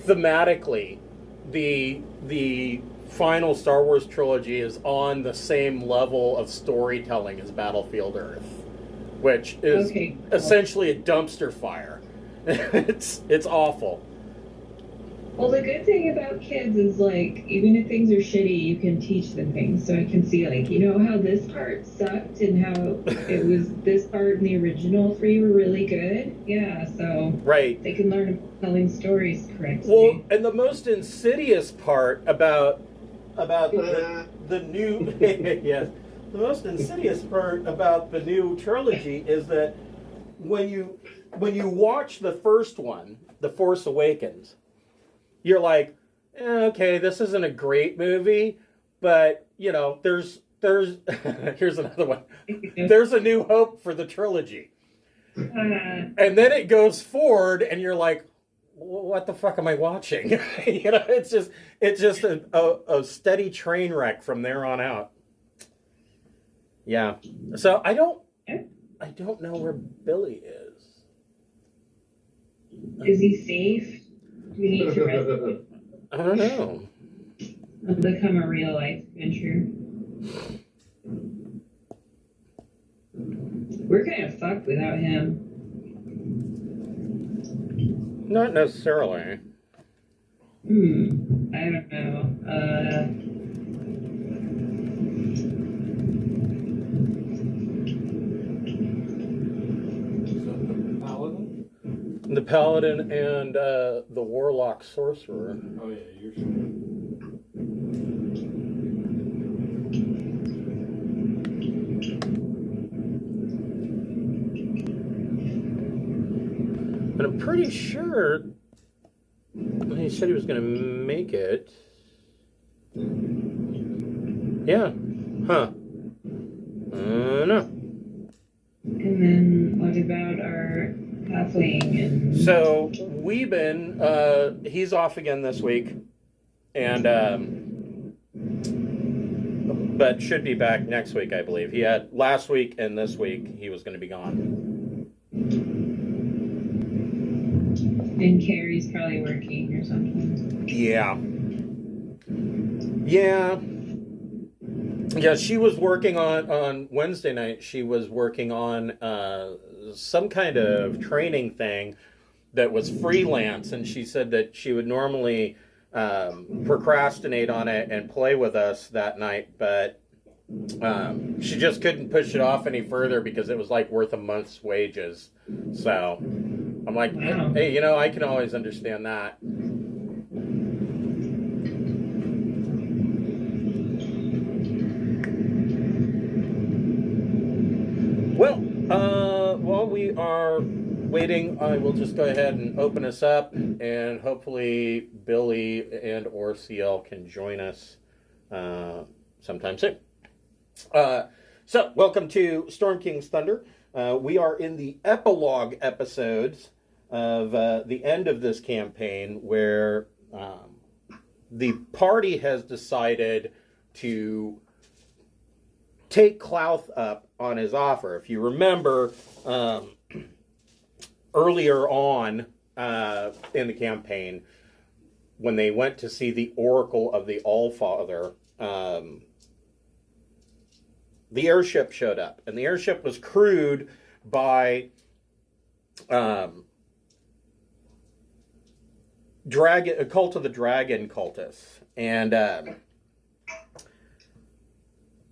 thematically, the final Star Wars trilogy is on the same level of storytelling as Battlefield Earth, which is essentially a dumpster fire. It's awful. Well, the good thing about kids is, like, even if things are shitty, you can teach them things. So I can see, like, you know how this part sucked and how it was this part in the original three were really good? Yeah, so right. They can learn telling stories correctly. Well, and the most insidious part about the new yes, the most insidious part about the new trilogy is that when you watch the first one, The Force Awakens, you're like, okay, this isn't a great movie, but you know, there's here's another one. There's a new hope for the trilogy. And then it goes forward and you're like, what the fuck am I watching? You know, it's just a steady train wreck from there on out. Yeah. So I don't know where Billy is. Is he safe? Do we need to rescue? I don't know. It'll become a real life adventure. We're kind of fucked without him. Not necessarily. I don't know. The Paladin and the Warlock Sorcerer. Oh yeah, you're sure. But I'm pretty sure he said he was going to make it. Yeah. Huh. No. And then what about our halfling? And So Weeben, he's off again this week, and but should be back next week, I believe. He had last week and this week he was going to be gone. And Carrie's probably working or something. Yeah. Yeah, she was working on Wednesday night. She was working on some kind of training thing that was freelance, and she said that she would normally procrastinate on it and play with us that night, but she just couldn't push it off any further because it was like worth a month's wages. So I'm like, wow. Hey, you know, I can always understand that. Well, while we are waiting, I will just go ahead and open us up, and hopefully Billy and or CL can join us sometime soon. So, welcome to Storm King's Thunder. We are in the epilogue episodes of the end of this campaign, where the party has decided to take Klauth up on his offer. If you remember, earlier on in the campaign, when they went to see the Oracle of the Allfather, the airship showed up, and the airship was crewed by Cult of the Dragon cultists, and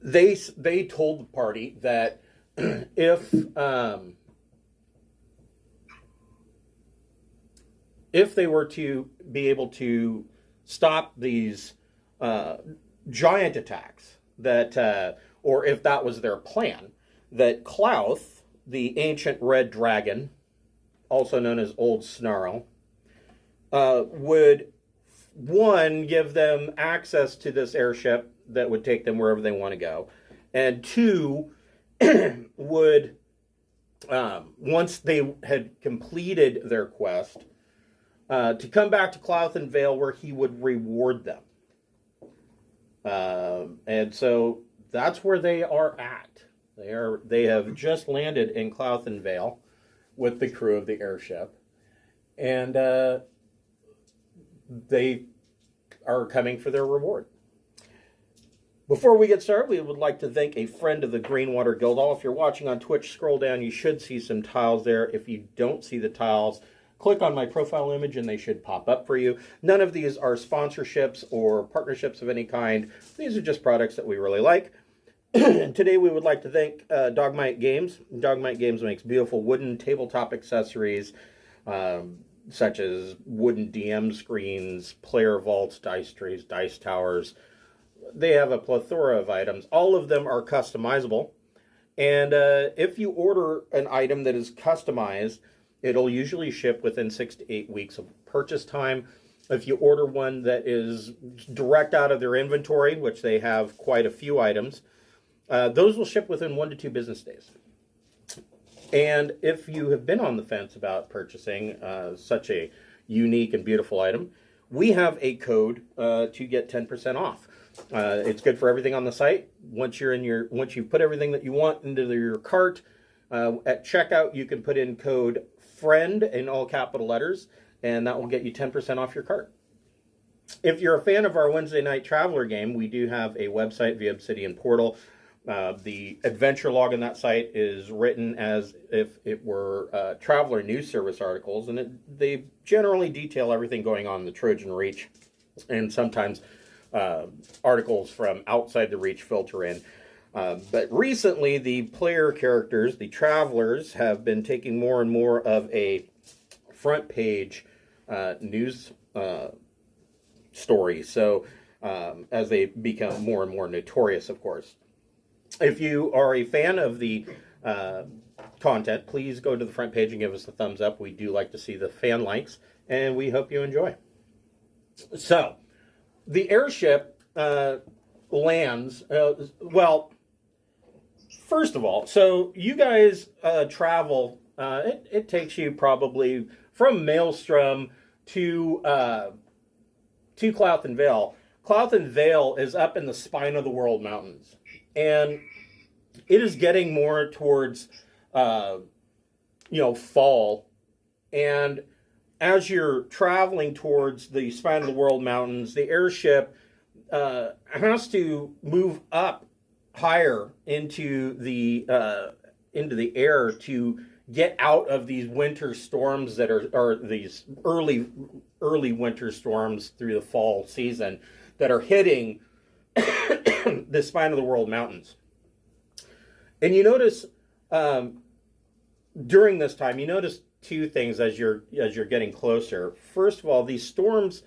they told the party that if they were to be able to stop these giant attacks, that or if that was their plan, that Klauth, the ancient red dragon, also known as Old Snarl, would, one, give them access to this airship that would take them wherever they want to go, and two, would, once they had completed their quest, to come back to Klauthen Vale, where he would reward them. And so that's where they are at. They have just landed in Klauthen Vale with the crew of the airship, and they are coming for their reward. Before we get started, we would like to thank a friend of the Greenwater Guildhall. If you're watching on Twitch, scroll down. You should see some tiles there. If you don't see the tiles, click on my profile image and they should pop up for you. None of these are sponsorships or partnerships of any kind. These are just products that we really like. Today we would like to thank Dogmight Games. Dogmight Games makes beautiful wooden tabletop accessories, such as wooden DM screens, player vaults, dice trays, dice towers. They have a plethora of items. All of them are customizable. And if you order an item that is customized, it'll usually ship within 6 to 8 weeks of purchase time. If you order one that is direct out of their inventory, which they have quite a few items, those will ship within 1 to 2 business days. And if you have been on the fence about purchasing such a unique and beautiful item, we have a code to get 10% off. It's good for everything on the site. Once you put everything that you want into your cart, at checkout you can put in code FRIEND in all capital letters, and that will get you 10% off your cart. If you're a fan of our Wednesday night Traveler game, we do have a website via Obsidian Portal. The adventure log on that site is written as if it were Traveler news service articles, and they generally detail everything going on in the Trojan Reach, and sometimes articles from outside the Reach filter in. But recently, the player characters, the Travelers, have been taking more and more of a front page news story. So as they become more and more notorious, of course. If you are a fan of the content, please go to the front page and give us a thumbs up. We do like to see the fan likes, and we hope you enjoy. So, the airship lands, well, first of all, so you guys travel, it takes you probably from Maelstrom to Klauthen Vale. Klauthen Vale is up in the Spine of the World Mountains, and it is getting more towards, fall, and as you're traveling towards the Spine of the World Mountains, the airship has to move up higher into the air to get out of these winter storms that are these early winter storms through the fall season that are hitting the Spine of the World Mountains. And you notice during this time, you notice two things as you're getting closer. First of all, these storms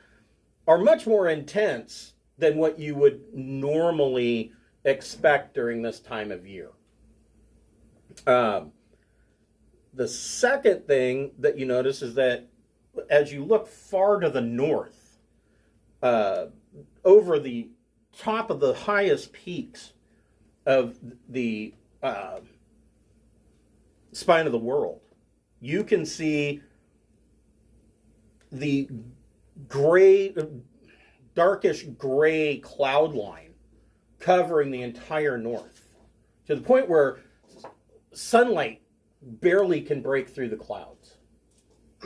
are much more intense than what you would normally expect during this time of year. The second thing that you notice is that as you look far to the north, over the top of the highest peaks of the Spine of the World, you can see the darkish gray cloud line covering the entire north, to the point where sunlight barely can break through the clouds.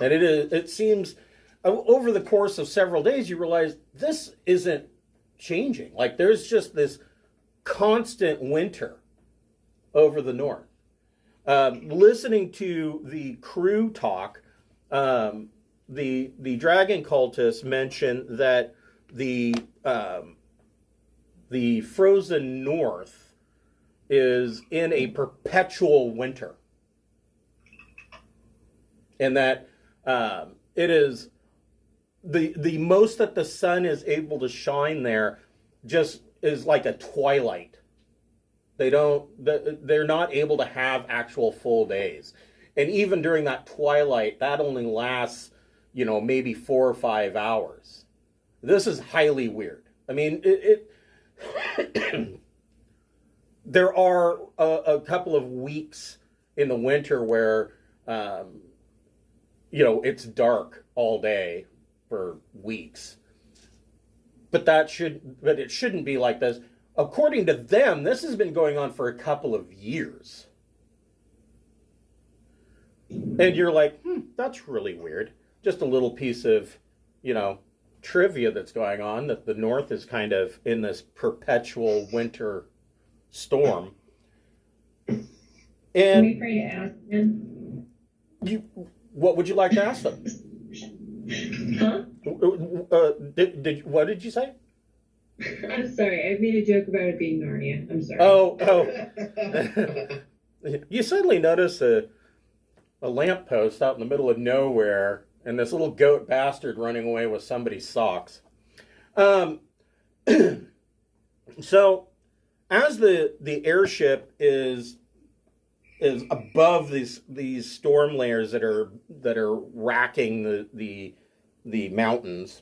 And it seems, over the course of several days, you realize this isn't changing. Like, there's just this constant winter over the north. Listening to the crew talk, the dragon cultists mention that the frozen north is in a perpetual winter, and that it is the most that the sun is able to shine there just is like a twilight. They're not able to have actual full days. And even during that twilight, that only lasts, maybe 4 or 5 hours. This is highly weird. I mean, there are a couple of weeks in the winter where, it's dark all day for weeks. But it shouldn't be like this. According to them, this has been going on for a couple of years. And you're like, that's really weird. Just a little piece of, trivia that's going on, that the North is kind of in this perpetual winter storm. Can And we pray to ask him? what would you like to ask them? Huh? What did you say? I'm sorry. I made a joke about it being Narnia. I'm sorry. Oh. You suddenly notice a lamppost out in the middle of nowhere and this little goat bastard running away with somebody's socks. So as the airship is above these storm layers that are racking the mountains,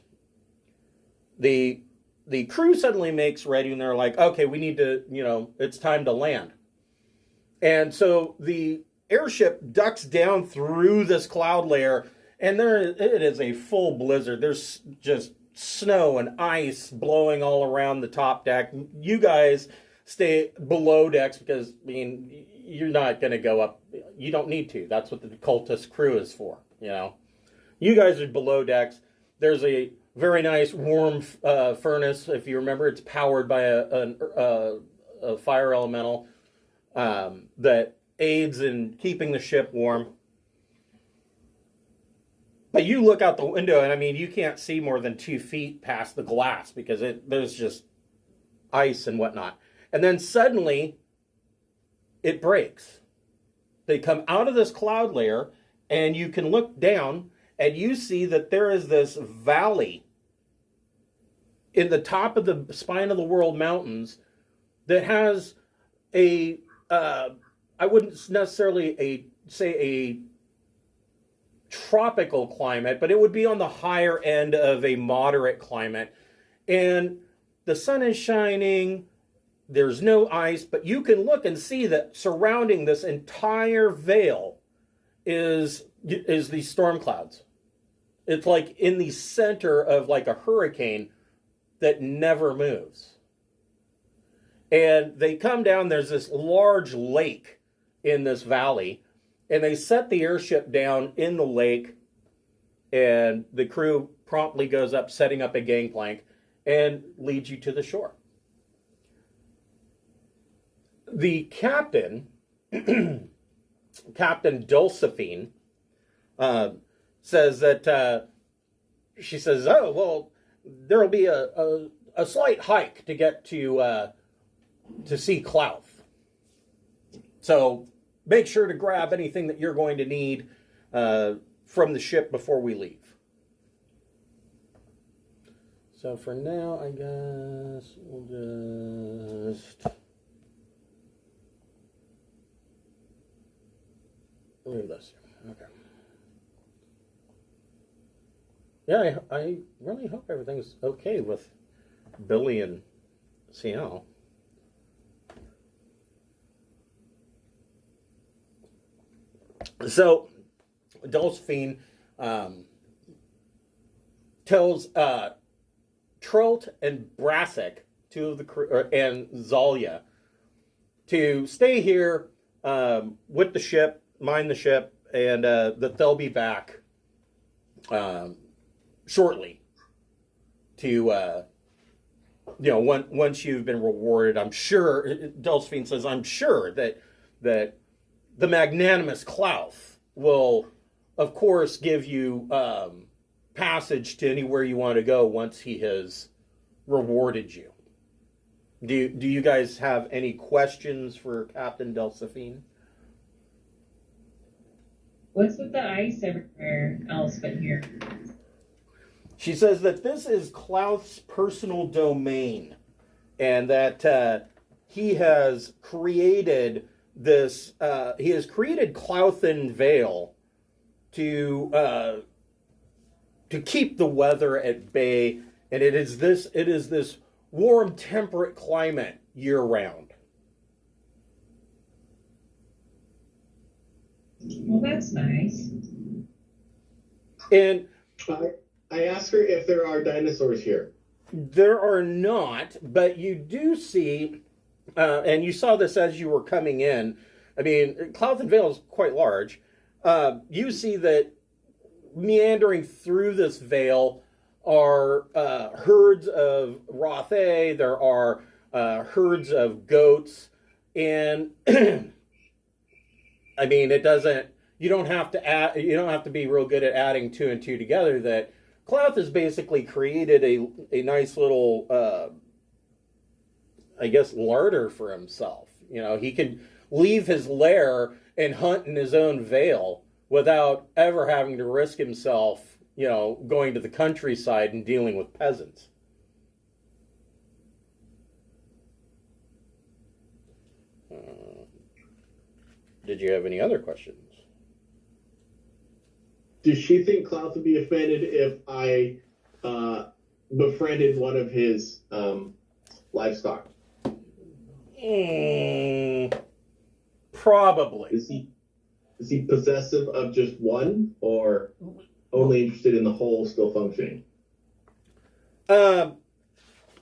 the crew suddenly makes ready, and they're like, okay, we need to, it's time to land. And so the airship ducks down through this cloud layer, and it is a full blizzard. There's just snow and ice blowing all around the top deck. You guys stay below decks because, you're not going to go up. You don't need to. That's what the cultist crew is for, You guys are below decks. There's a very nice warm furnace. If you remember, it's powered by a fire elemental that aids in keeping the ship warm. But you look out the window, and you can't see more than 2 feet past the glass because there's just ice and whatnot. And then suddenly, it breaks. They come out of this cloud layer, and you can look down, and you see that there is this valley in the top of the Spine of the World Mountains that has I wouldn't necessarily say a tropical climate, but it would be on the higher end of a moderate climate. And the sun is shining, there's no ice, but you can look and see that surrounding this entire vale is these storm clouds. It's like in the center of like a hurricane that never moves. And they come down, there's this large lake in this valley, and they set the airship down in the lake, and the crew promptly goes up, setting up a gangplank, and leads you to the shore. The captain, Captain Dulcephine, says that, she says, oh, well, there'll be a slight hike to get to see Klauth. So make sure to grab anything that you're going to need from the ship before we leave. So for now, I guess we'll just leave this. Okay. Yeah, I really hope everything's okay with Billy and CL. So, Dulcephine tells Trolt and Brassic, two of the crew, and Zalia, to stay here with the ship, mind the ship, and that they'll be back shortly to, once you've been rewarded. I'm sure, Dulcephine says, I'm sure that the magnanimous Klauth will, of course, give you passage to anywhere you want to go once he has rewarded you. Do you guys have any questions for Captain Dulcephine? What's with the ice everywhere else but here? She says that this is Klauth's personal domain, and that he has created this. He has created Klauthen Vale to keep the weather at bay, and it is this warm, temperate climate year round. Well, that's nice. And I asked her if there are dinosaurs here. There are not, but you do see, and you saw this as you were coming in. Klauthen Vale is quite large. You see that meandering through this vale are herds of Rothay. There are herds of goats, and I mean, it doesn't. You don't have to add. You don't have to be real good at adding two and two together. That Klauth has basically created a nice little, I guess, larder for himself. You know, he could leave his lair and hunt in his own vale without ever having to risk himself, you know, going to the countryside and dealing with peasants. Did you have any other questions? Does she think Klauth would be offended if I befriended one of his livestock? Probably. Is he possessive of just one, or only interested in the whole still functioning?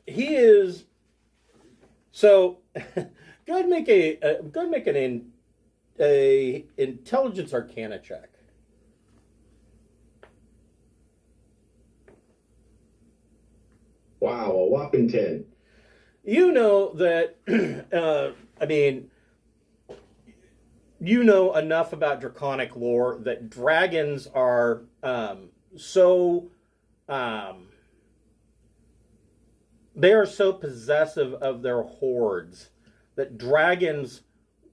He is. So, go ahead and make a intelligence arcana check. Wow, a whopping 10. You know that, I mean, you know enough about draconic lore that dragons are they are so possessive of their hoards that dragons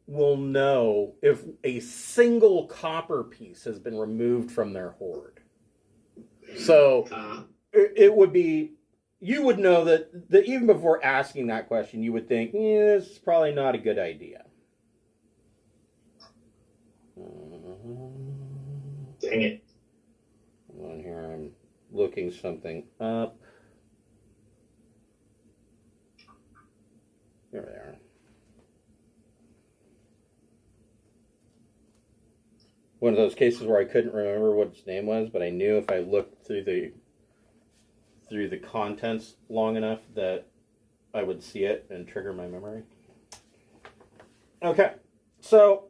will know if a single copper piece has been removed from their hoard. So it would be, you would know that even before asking that question, you would think, this is probably not a good idea. Dang it. Hold on here, I'm looking something up. There they are. One of those cases where I couldn't remember what its name was, but I knew if I looked through the contents long enough that I would see it and trigger my memory. Okay, so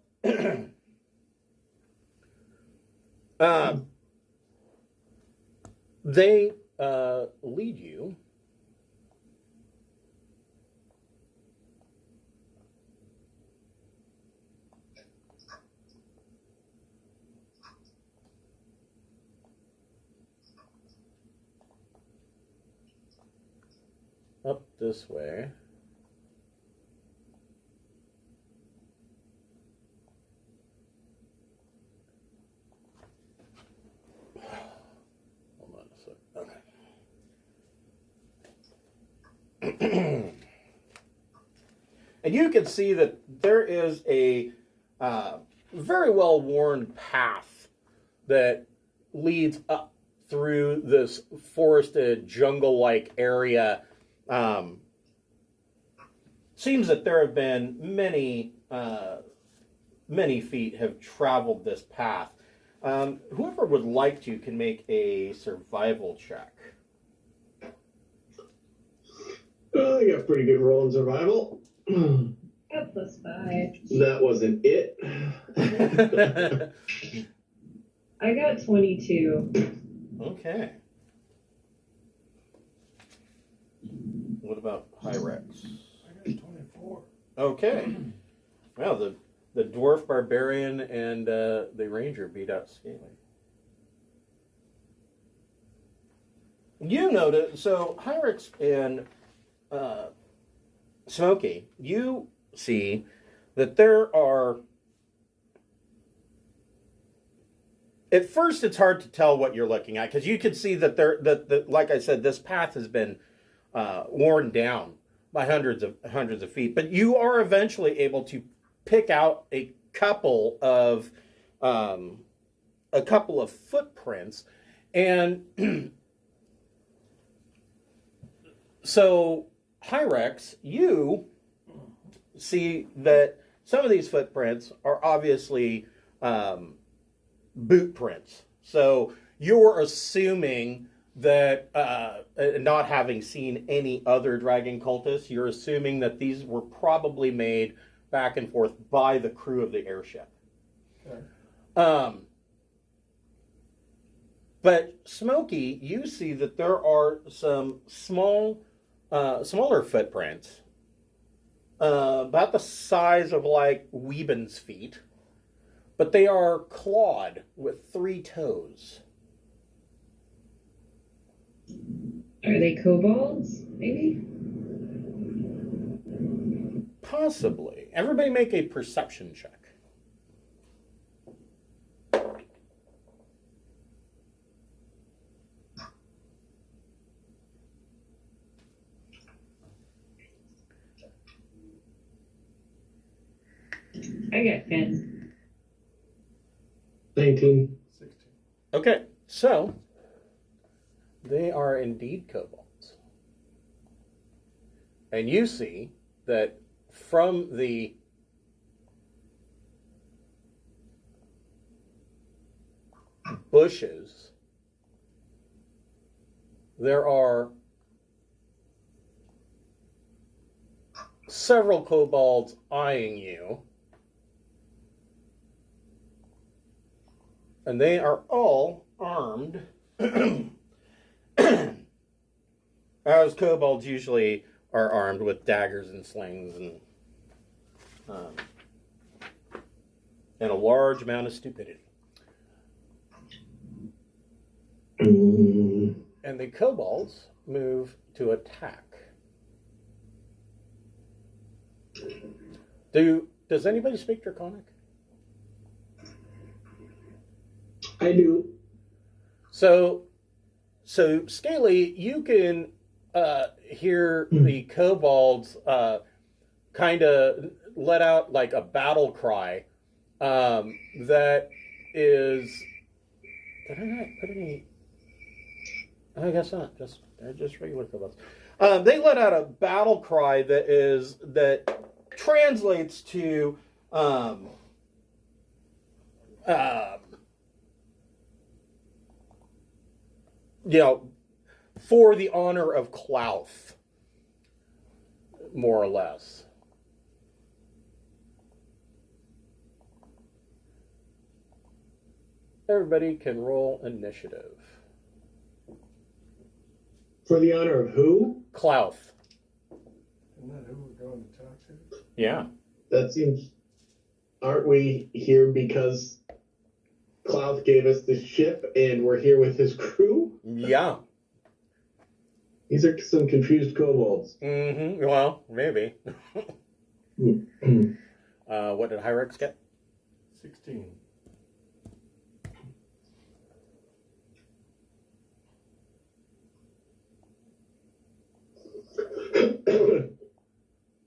they lead you up this way. Hold on a sec. Okay. And you can see that there is a very well-worn path that leads up through this forested, jungle-like area. Seems that there have been many feet have traveled this path. Whoever would like to can make a survival check. I got a pretty good roll in survival. Got +5. That wasn't it. I got 22. Okay. What about Pyrex? I got 24. Okay. Well, the dwarf barbarian and the ranger beat out Scaly. You notice, so Hyrex and Smokey, you see that there are. At first, it's hard to tell what you're looking at because you can see that like I said, this path has been worn down by hundreds of feet. But you are eventually able to pick out a couple of footprints, and so Hyrex, you see that some of these footprints are obviously boot prints. So you're assuming that, not having seen any other dragon cultists, you're assuming that these were probably made back and forth by the crew of the airship. Okay. But Smokey, you see that there are some smaller footprints, about the size of like Weeben's feet, but they are clawed with 3 toes. Are they kobolds, maybe? Possibly. Everybody make a perception check. I got 10. 19. 16. Okay, so they are indeed kobolds. And you see that from the bushes, there are several kobolds eyeing you. And they are all armed, as kobolds usually are armed with daggers and slings and a large amount of stupidity. And the kobolds move to attack. Does anybody speak Draconic? I do. So Scaly, you can hear the kobolds kind of let out like a battle cry that is. Did I not put any? I guess not. They're just regular kobolds. They let out a battle cry that translates to for the honor of Klauth, more or less. Everybody can roll initiative. For the honor of who? Klauth. Isn't that who we're going to talk to? Yeah. That seems. Aren't we here because Klauth gave us the ship and we're here with his crew? Yeah. These are some confused kobolds. Mm-hmm. Well, maybe. What did Hyrex get? 16.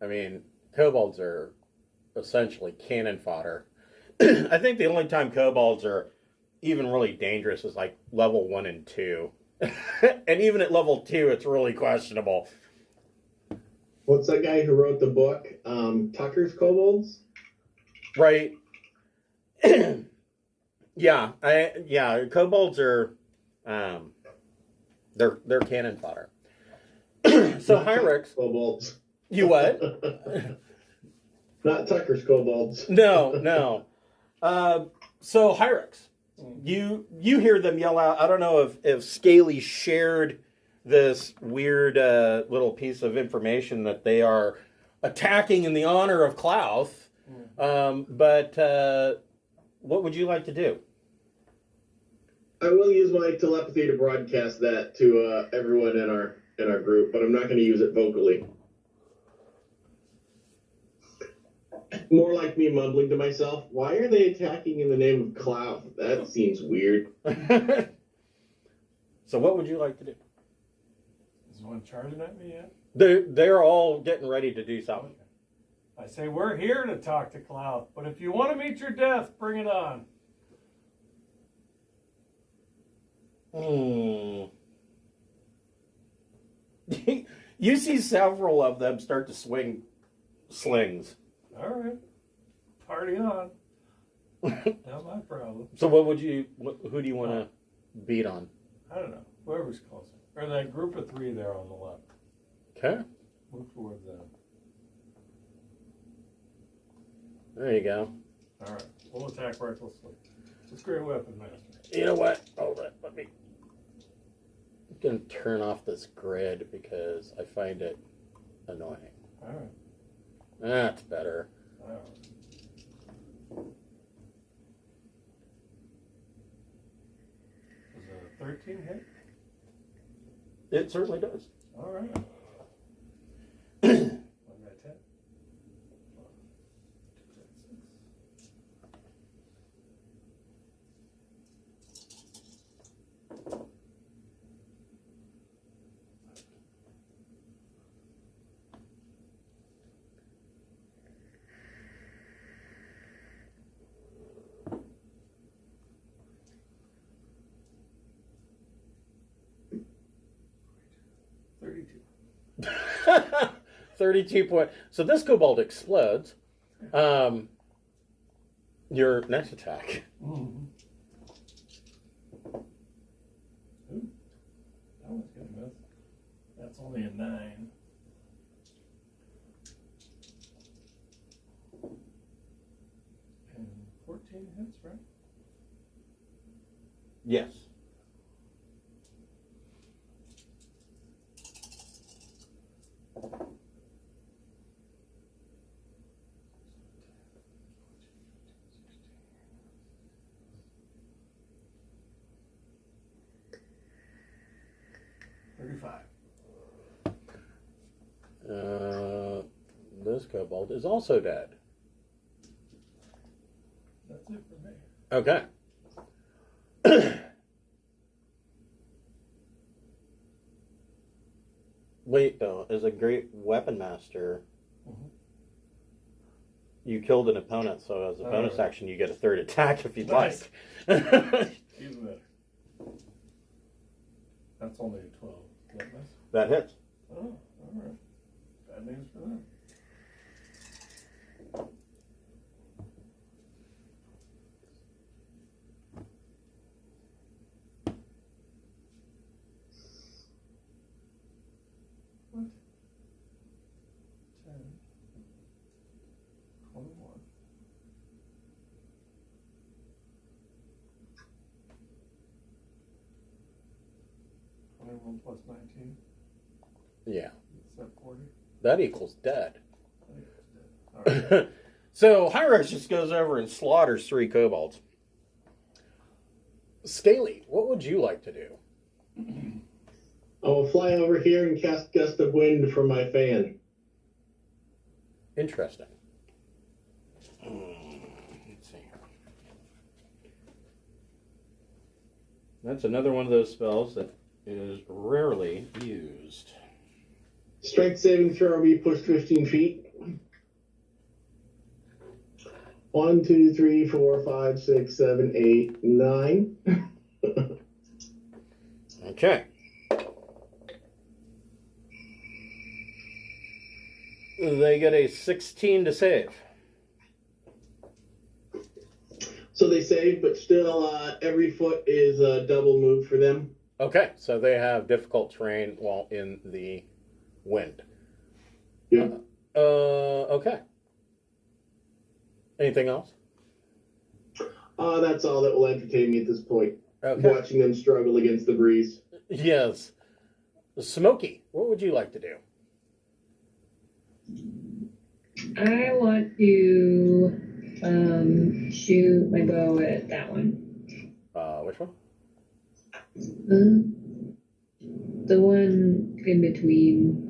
I mean, kobolds are essentially cannon fodder. I think the only time kobolds are even really dangerous is like level 1 and 2. And even at level 2, it's really questionable. What's that guy who wrote the book? Tucker's Kobolds? Right. Yeah, kobolds are they're cannon fodder. So Not Hyrex, Kobolds. you what? Not Tucker's Kobolds. No. So Hyrex, you hear them yell out. I don't know if Scaly shared this weird little piece of information that they are attacking in the honor of Klauth. But what would you like to do? I will use my telepathy to broadcast that to everyone in our group, but I'm not going to use it vocally. More like me mumbling to myself, why are they attacking in the name of Klauth? That seems weird. So what would you like to do? Is one charging at me yet? They're all getting ready to do something. I say, we're here to talk to Klauth, but if you want to meet your death, bring it on. You see several of them start to swing slings. All right. Party on. Not my problem. So who do you want to beat on? I don't know. Whoever's closer. Or that group of 3 there on the left. Okay. Move towards them. There you go. All right. We'll attack recklessly. It's a great weapon, Master. You know what? Hold on. Let me going to turn off this grid because I find it annoying. All right. That's better. All right. Is a 13 hit? It certainly does. All right. 1 by 10. 32. 32 point. So this kobold explodes. Your next attack. Mm-hmm. Ooh, that one's gonna miss. That's only a 9. And 14 hits, right? Yes. This kobold is also dead. That's it for me. Okay. Wait, though, as a great weapon master, you killed an opponent, so as a bonus action, you get a third attack if you'd Nice. like. Even better. That's only a 12. That miss? That hits. Oh, all right. Bad news for them. What? 10. 21. Plus 19. Yeah. Is that 40? That equals dead. I think it's dead. All right. So Hyros just goes over and slaughters 3 kobolds. Scaly, what would you like to do? I will fly over here and cast Gust of Wind from my fan. Interesting. Let's see. That's another one of those spells that is rarely used. Strength saving throw, be pushed 15 feet. 1, 2, 3, 4, 5, 6, 7, 8, 9. Okay. They get a 16 to save. So they save, but still every foot is a double move for them. Okay, so they have difficult terrain while in the wind. Yeah. Okay. Anything else? That's all that will entertain me at this point. Okay. Watching them struggle against the breeze. Yes. Smokey, what would you like to do? I want to shoot my bow at that one. Which one? The one in between,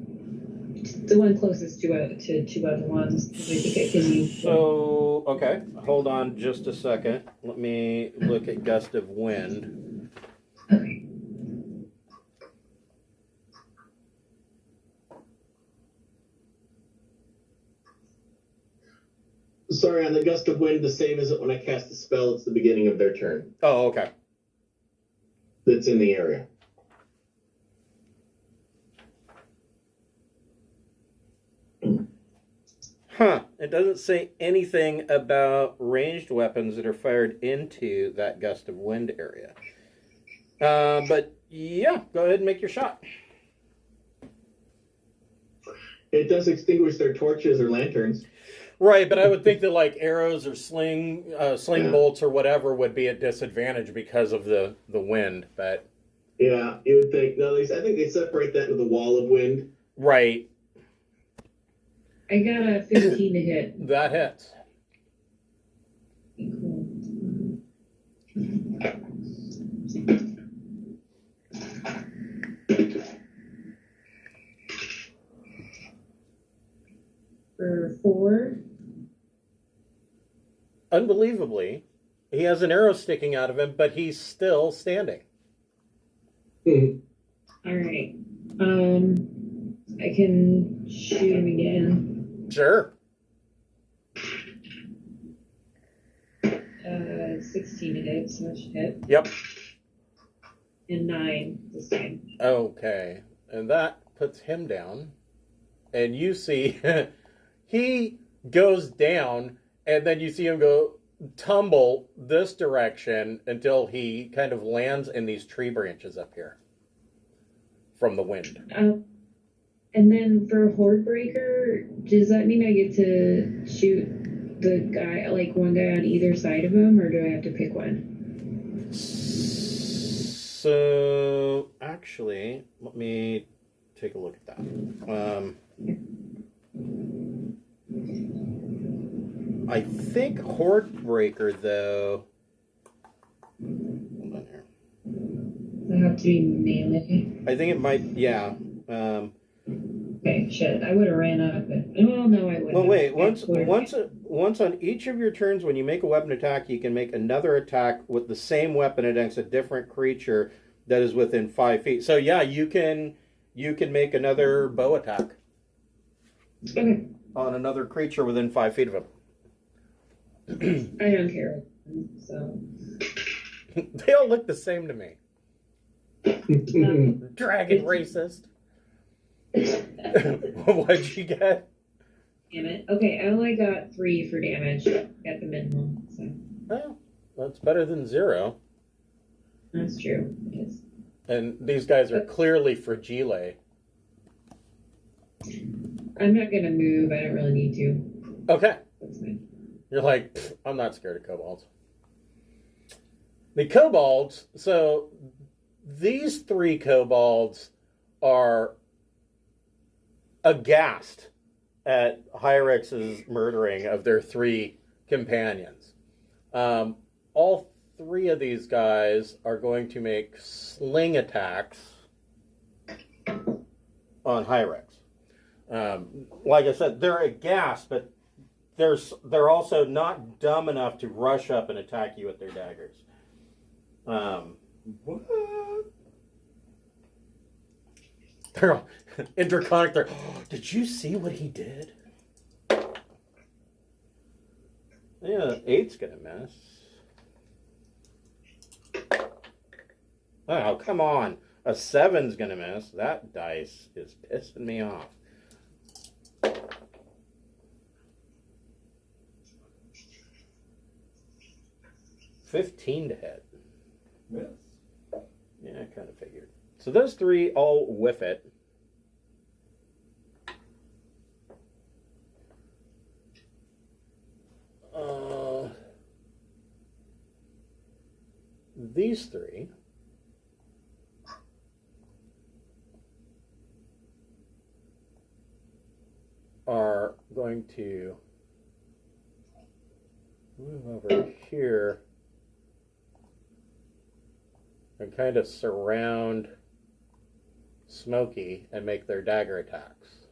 the one closest to two other ones. I think I can use. So, okay, hold on just a second. Let me look at Gust of Wind. Okay. Sorry, on the Gust of Wind, the same isn't when I cast the spell, it's the beginning of their turn. Oh, okay. That's in the area. Huh. It doesn't say anything about ranged weapons that are fired into that Gust of Wind area. But yeah, go ahead and make your shot. It does extinguish their torches or lanterns. Right, but I would think that like arrows or sling bolts or whatever would be at disadvantage because of the wind. But Yeah, you would think. No, I think they separate that into the wall of wind. Right. I got a 15 to hit. That hits. Cool. For 4. Unbelievably, he has an arrow sticking out of him, but he's still standing. Mhm. All right. I can shoot him again. Sure. 16 to hit, so that should hit. Yep. And 9 this time. Okay. And that puts him down. And you see he goes down, and then you see him go tumble this direction until he kind of lands in these tree branches up here from the wind. And then for Horde Breaker, does that mean I get to shoot the guy, like one guy on either side of him, or do I have to pick one? So, actually, let me take a look at that. I think Horde Breaker, though. Hold on here. Does it have to be melee? I think it might, yeah. Okay, shit. I would have ran up, but well, no, I wouldn't. Well, wait. Okay, Once on each of your turns, when you make a weapon attack, you can make another attack with the same weapon against a different creature that is within 5 feet. So yeah, you can make another bow attack Okay. on another creature within 5 feet of him. I don't care. So. They all look the same to me. Dragon racist. What'd you get? Damn it. Okay, I only got 3 for damage. Got the minimum, so. Well, that's better than 0. That's true. Yes. And these guys are clearly fragile. I'm not gonna move. I don't really need to. Okay. That's fine. You're like, I'm not scared of kobolds. The kobolds, so these 3 kobolds are aghast at Hyrex's murdering of their 3 companions. All 3 of these guys are going to make sling attacks on Hyrex. Like I said, they're aghast, but they're also not dumb enough to rush up and attack you with their daggers. What? They're all interconic. They're, oh, did you see what he did? Yeah, 8's gonna miss. Oh, come on. A 7's gonna miss. That dice is pissing me off. $15 to hit. Yes. Yeah, I kind of figured. So those 3 all whiff it. These 3 are going to move over here and kind of surround Smokey and make their dagger attacks.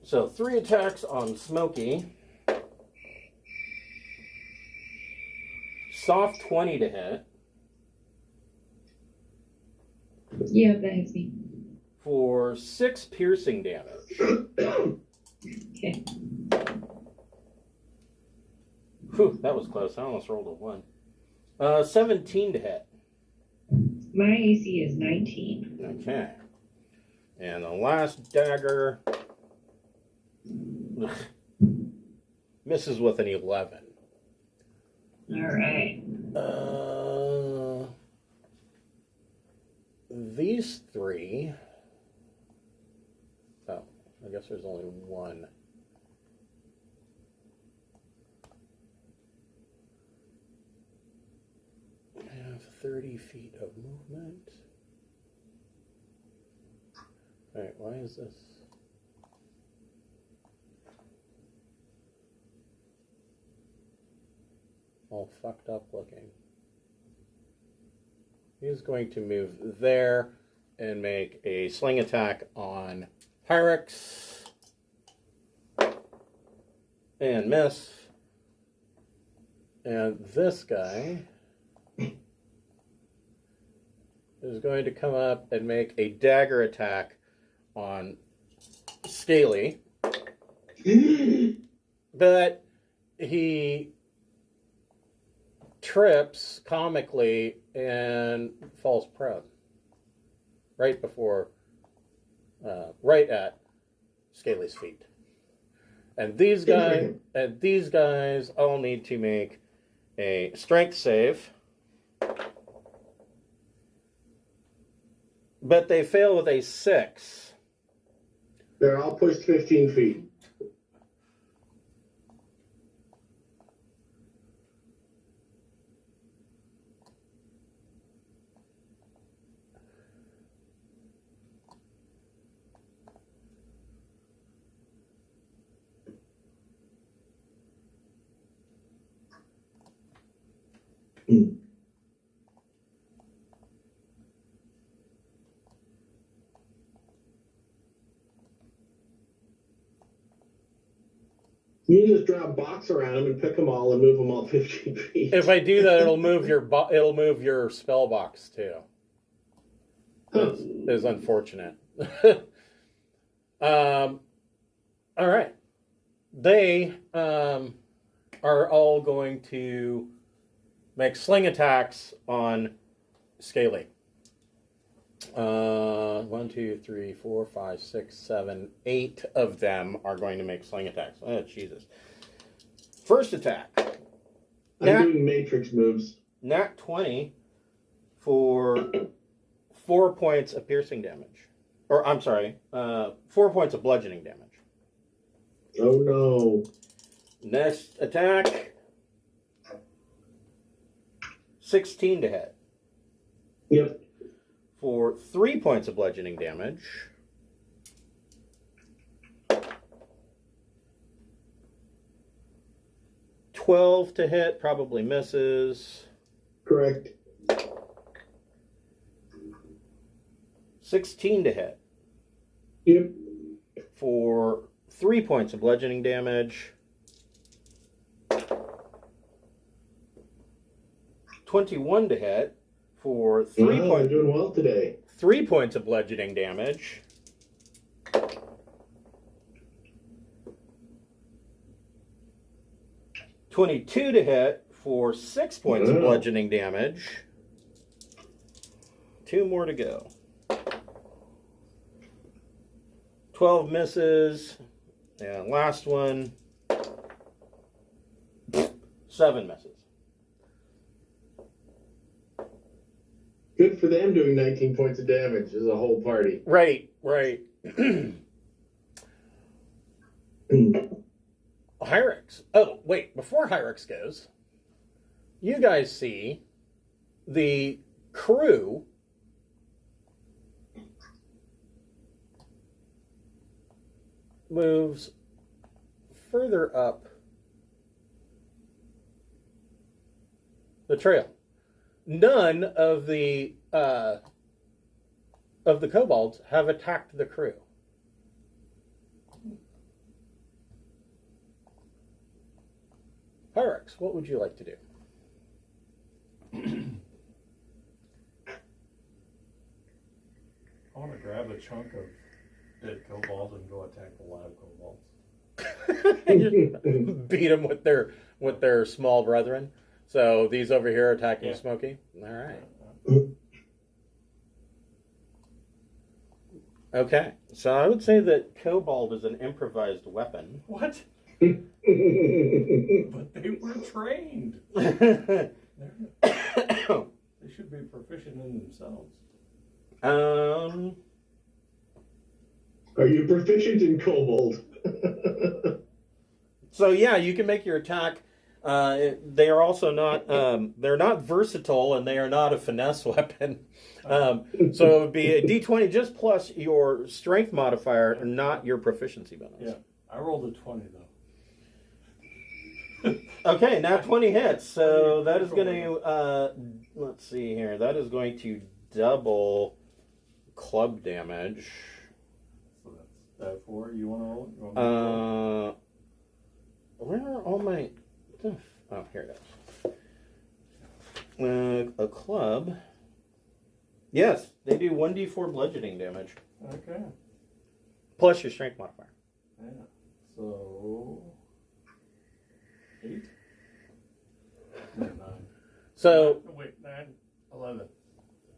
So 3 attacks on Smokey. Soft 20 to hit. Yeah, that hits me. For 6 piercing damage. Okay. Whew, that was close. I almost rolled a 1. 17 to hit. My AC is 19. Okay. And the last dagger misses with an 11. All right. These 3. Oh, I guess there's only 1. 30 feet of movement. All right, why is this? All fucked up looking. He's going to move there and make a sling attack on Pyrex. And miss. And this guy is going to come up and make a dagger attack on Scaly. But he trips comically and falls prone. Right before, right at Scaly's feet. And these guys all need to make a strength save. But they fail with a 6. They're all pushed 15 feet. You just drop a box around them and pick them all and move them all 15 feet. If I do that, it'll move your spell box too. Is unfortunate. All right, they are all going to make sling attacks on Scaly. 1, 2, 3, 4, 5, 6, 7, 8 of them are going to make sling attacks. Oh, Jesus. First attack. I'm doing matrix moves. Nat 20 for 4 points of piercing damage. Or, I'm sorry, 4 points of bludgeoning damage. Oh, no. Next attack. 16 to hit. Yep. For 3 points of bludgeoning damage. $12 to hit, probably misses. Correct. 16 to hit. Yep. For 3 points of bludgeoning damage. 21 to hit. For 3 Wow, points. you're doing well today. 3 points of bludgeoning damage. $22 to hit for 6 points of bludgeoning damage. 2 more to go. 12 misses. And last one. 7 misses. Good for them doing 19 points of damage as a whole party. Right. Hyrax. Oh, wait. Before Hyrax goes, you guys see the crew moves further up the trail. None of the kobolds have attacked the crew. Pyrex, what would you like to do? I want to grab a chunk of dead kobolds and go attack the live kobolds. Beat them with their small brethren. So these over here attacking Smokey. All right. Okay. So I would say that kobold is an improvised weapon. What? But they were trained. They should be proficient in themselves. Are you proficient in kobold? So yeah, you can make your attack They are also not. They're not versatile, and they are not a finesse weapon. So it would be a D20 just plus your strength modifier, not your proficiency bonus. Yeah, I rolled a 20 though. Okay, now 20 hits. So that is going to. Let's see here. That is going to double club damage. So that's 4. You want to roll it? You want me to roll it? Where are all my stuff? Oh, here it is. A club. Yes, they do 1d4 bludgeoning damage. Okay. Plus your strength modifier. Yeah. So 8. No, 9. So Wait, 9, 11.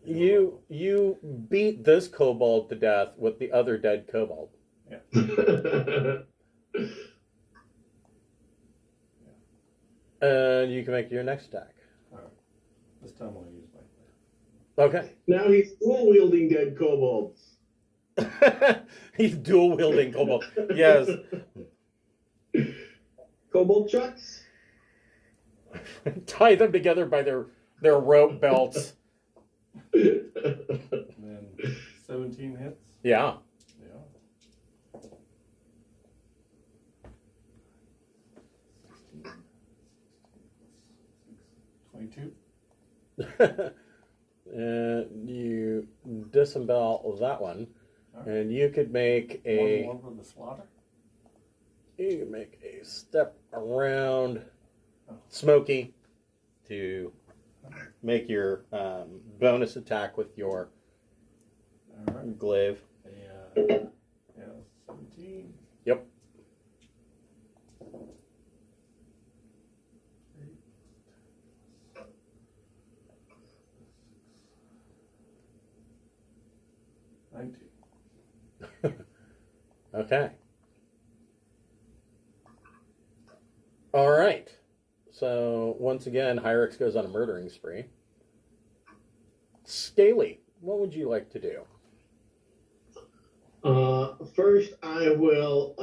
you beat this kobold to death with the other dead kobold. And you can make your next attack. Alright. This time I'll use my Okay. Now he's dual wielding dead kobolds. He's dual wielding kobold. Yes. Kobold chucks. Tie them together by their rope belts. And then 17 hits. Yeah. Yeah. 22. You disembowel that one, Right. and you could make a. One for the slaughter. You can make a step around Smokey to make your bonus attack with your All right. glaive. Yeah, 17. Yep. 19. Okay. All right. So once again, Hyrix goes on a murdering spree. Scaly, what would you like to do? First, I will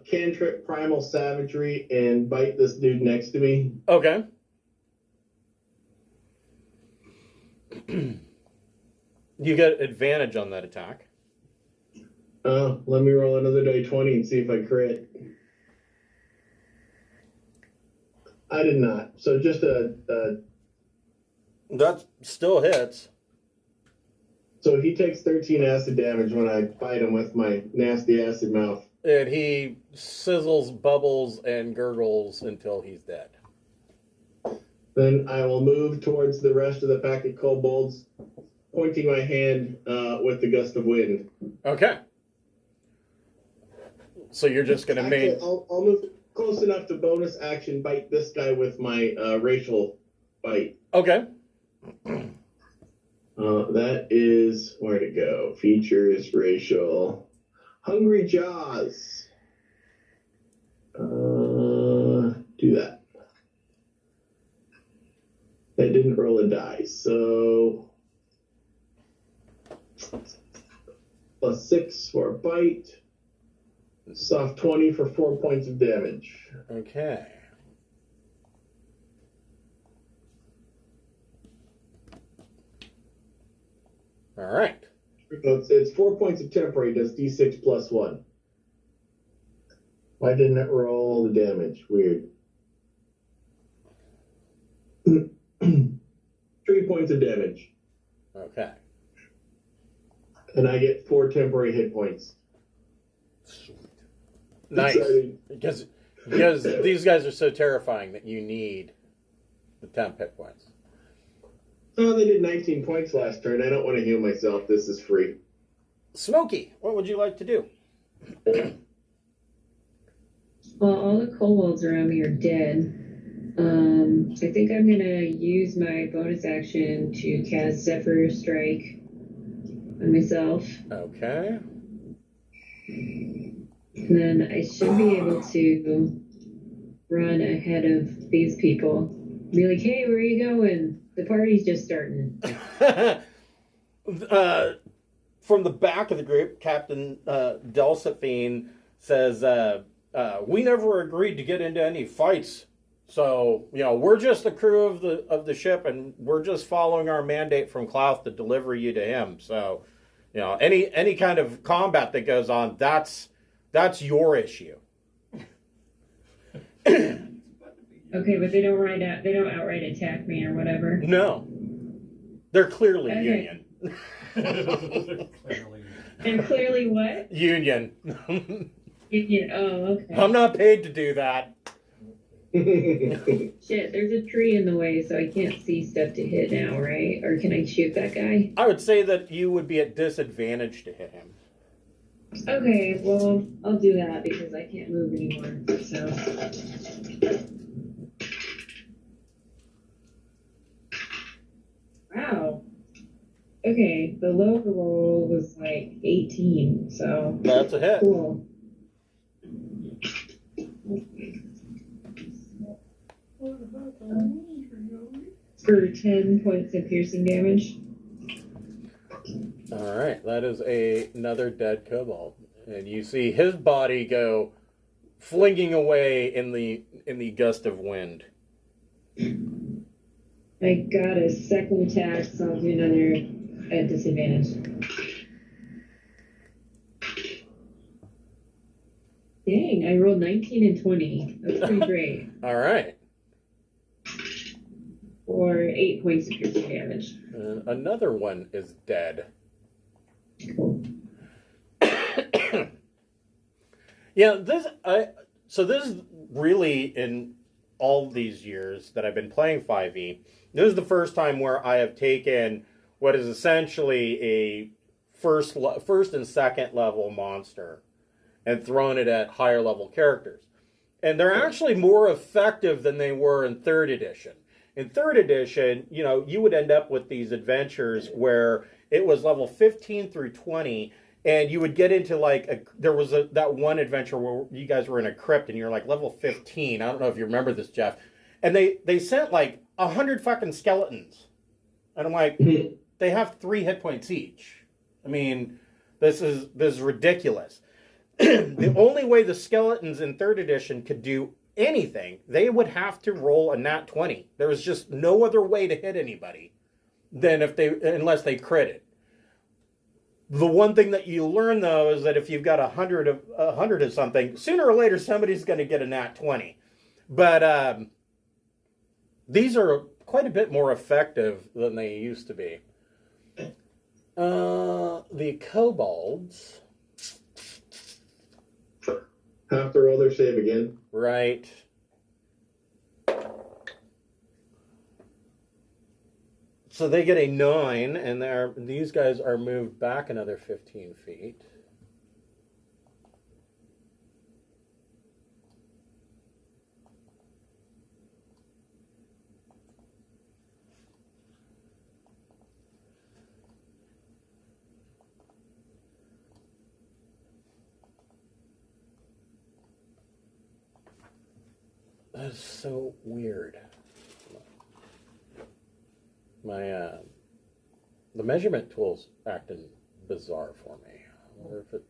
cantrip Primal Savagery and bite this dude next to me. Okay. You get advantage on that attack. Let me roll another die 20 and see if I crit. I did not. So just a That still hits. so he takes 13 acid damage when I bite him with my nasty acid mouth. And he sizzles, bubbles, and gurgles until he's dead. Then I will move towards the rest of the pack of kobolds, pointing my hand with the gust of wind. Okay. So you're just going to Actually, make... I'll move close enough to bonus action bite this guy with my racial bite. Okay. That is, where to go? Features, racial. Hungry Jaws. Do that. That didn't roll a die, so... +6 for a bite. Soft 20 for 4 points of damage. Okay. All right. It's 4 points of temporary, does D6 plus 1. Why didn't it roll the damage? Weird. 3 points of damage. Okay. And I get 4 temporary hit points. Sweet. Nice. Exciting. Because these guys are so terrifying that you need the temp hit points. Oh, they did 19 points last turn. I don't want to heal myself. This is free. Smokey, what would you like to do? Well, all the kobolds around me are dead. I think I'm gonna use my bonus action to cast Zephyr Strike on myself. Okay. And then I should be able to run ahead of these people. Be like, hey, where are you going? The party's just starting. From the back of the group, Captain Delsaphine says, we never agreed to get into any fights. So, we're just the crew of the ship, and we're just following our mandate from Klauth to deliver you to him. So, any kind of combat that goes on, that's your issue. Okay, but they don't outright attack me or whatever. No, they're clearly Okay. Union. And clearly what? Union. Union. Oh, okay. I'm not paid to do that. Shit, there's a tree in the way, so I can't see stuff to hit now, right? Or can I shoot that guy? I would say that you would be at disadvantage to hit him. Okay, well, I'll do that because I can't move anymore, so. Wow. Okay, the lower roll was like 18, so. That's a hit. Cool. For 10 points of piercing damage. All right, that is another dead kobold, and you see his body go flinging away in the gust of wind. I got a second attack, so I'll do another at disadvantage. Dang, I rolled 19 and 20. That's pretty great. All right. For 8 points of piercing damage. And another one is dead. Cool. Yeah, this is really, in all these years that I've been playing 5e, this is the first time where I have taken what is essentially a first and second level monster and thrown it at higher level characters. And they're actually more effective than they were in 3rd edition. In 3rd edition, you would end up with these adventures where it was level 15 through 20, and you would get into that one adventure where you guys were in a crypt and you're like level 15. I don't know if you remember this, Jeff. And they sent like 100 fucking skeletons. And I'm like, they have 3 hit points each. I mean, this is ridiculous. The only way the skeletons in 3rd edition could do anything, they would have to roll a nat 20. There was just no other way to hit anybody than unless they critted. The one thing that you learn, though, is that if you've got 100 of something, sooner or later somebody's going to get a nat 20. But these are quite a bit more effective than they used to be. The kobolds. Have to roll their save again. Right. So they get a 9, and these guys are moved back another 15 feet. That is so weird. The measurement tool's acting bizarre for me. I wonder if it...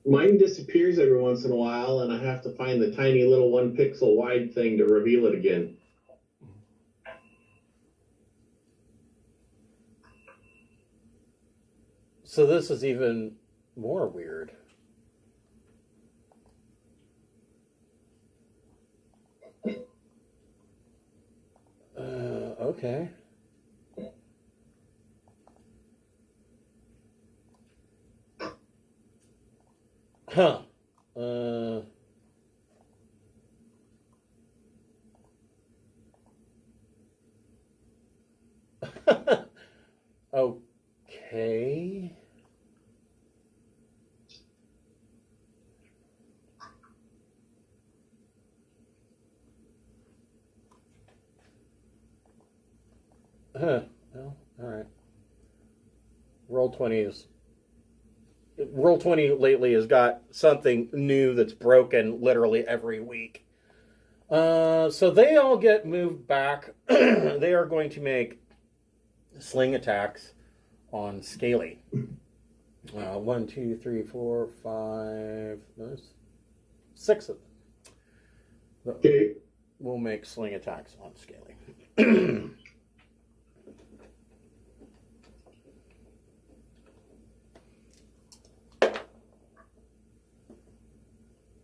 Mine disappears every once in a while, and I have to find the tiny little 1 pixel wide thing to reveal it again. So this is even more weird. Okay. Huh. Okay. Huh. Well, all right. Roll20 lately has got something new that's broken literally every week. So they all get moved back. They are going to make sling attacks on Scaly. 1, 2, 3, 4, 5, 6 of them. Okay. we'll make sling attacks on Scaly.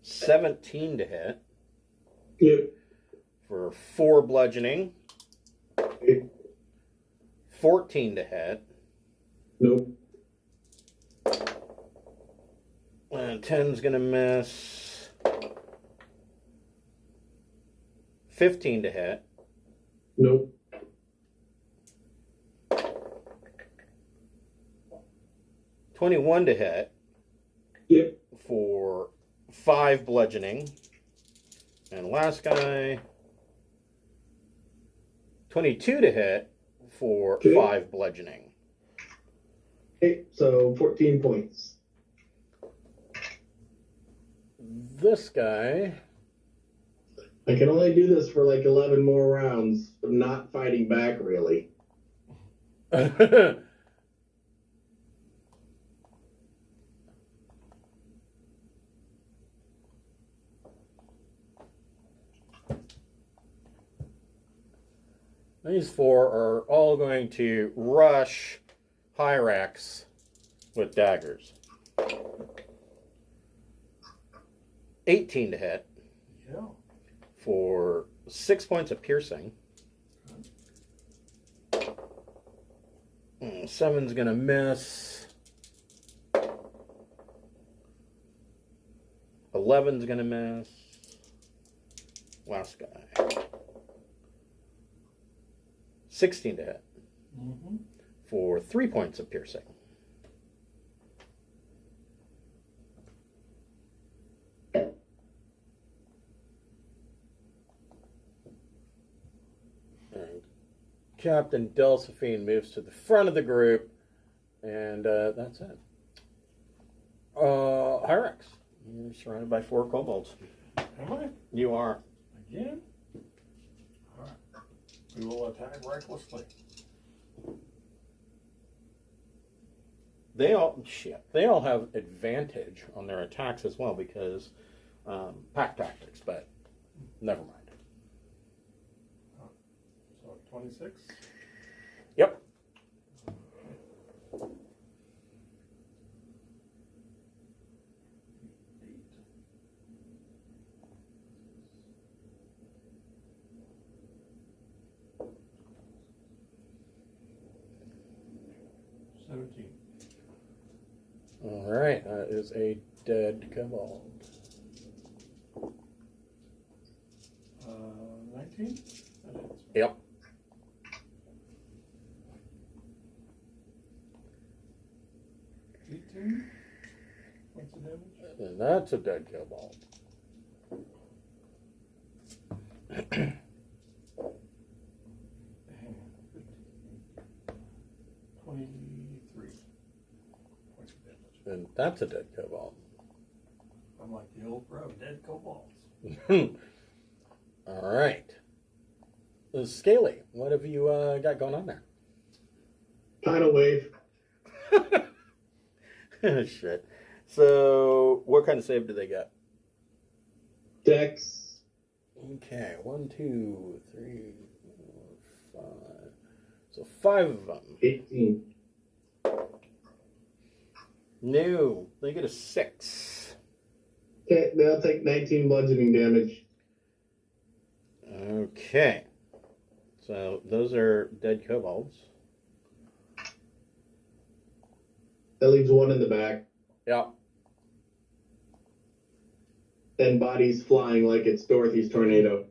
17 to hit. Yep. For 4 bludgeoning. Yep. 14 to hit. Nope. And 10's going to miss. 15 to hit. Nope. 21 to hit. Yep. For 5 bludgeoning. And last guy, 22 to hit for 5 bludgeoning. Okay, so 14 points. This guy... I can only do this for like 11 more rounds. I'm not fighting back, really. These 4 are all going to rush Hyrax with daggers. 18 to hit. Yeah. For 6 points of piercing. 7's going to miss. 11's going to miss. Last guy. 16 to hit. Mm-hmm. For 3 points of piercing. And Captain Delphine moves to the front of the group, and that's it. Hyrax, you're surrounded by 4 kobolds. Am I? You are. Again? Alright. We will attack recklessly. They all have advantage on their attacks as well because pack tactics, but never mind. So 26? Yep. All right, that is a dead kobold. 19? Yep. What's the damage? And that's a dead kobold. 23 points of damage. And that's a dead kobold. I'm like the old pro, dead kobolds. All right. Scaly, what have you got going on there? Tidal wave. Shit. So, what kind of save do they get? Dex. Okay, 1, 2, 3, 4, 5. So 5 of them. 18. No, they get a 6. Okay, they'll take 19 bludgeoning damage. Okay. So those are dead kobolds. That leaves 1 in the back. Yeah. And bodies flying like it's Dorothy's tornado.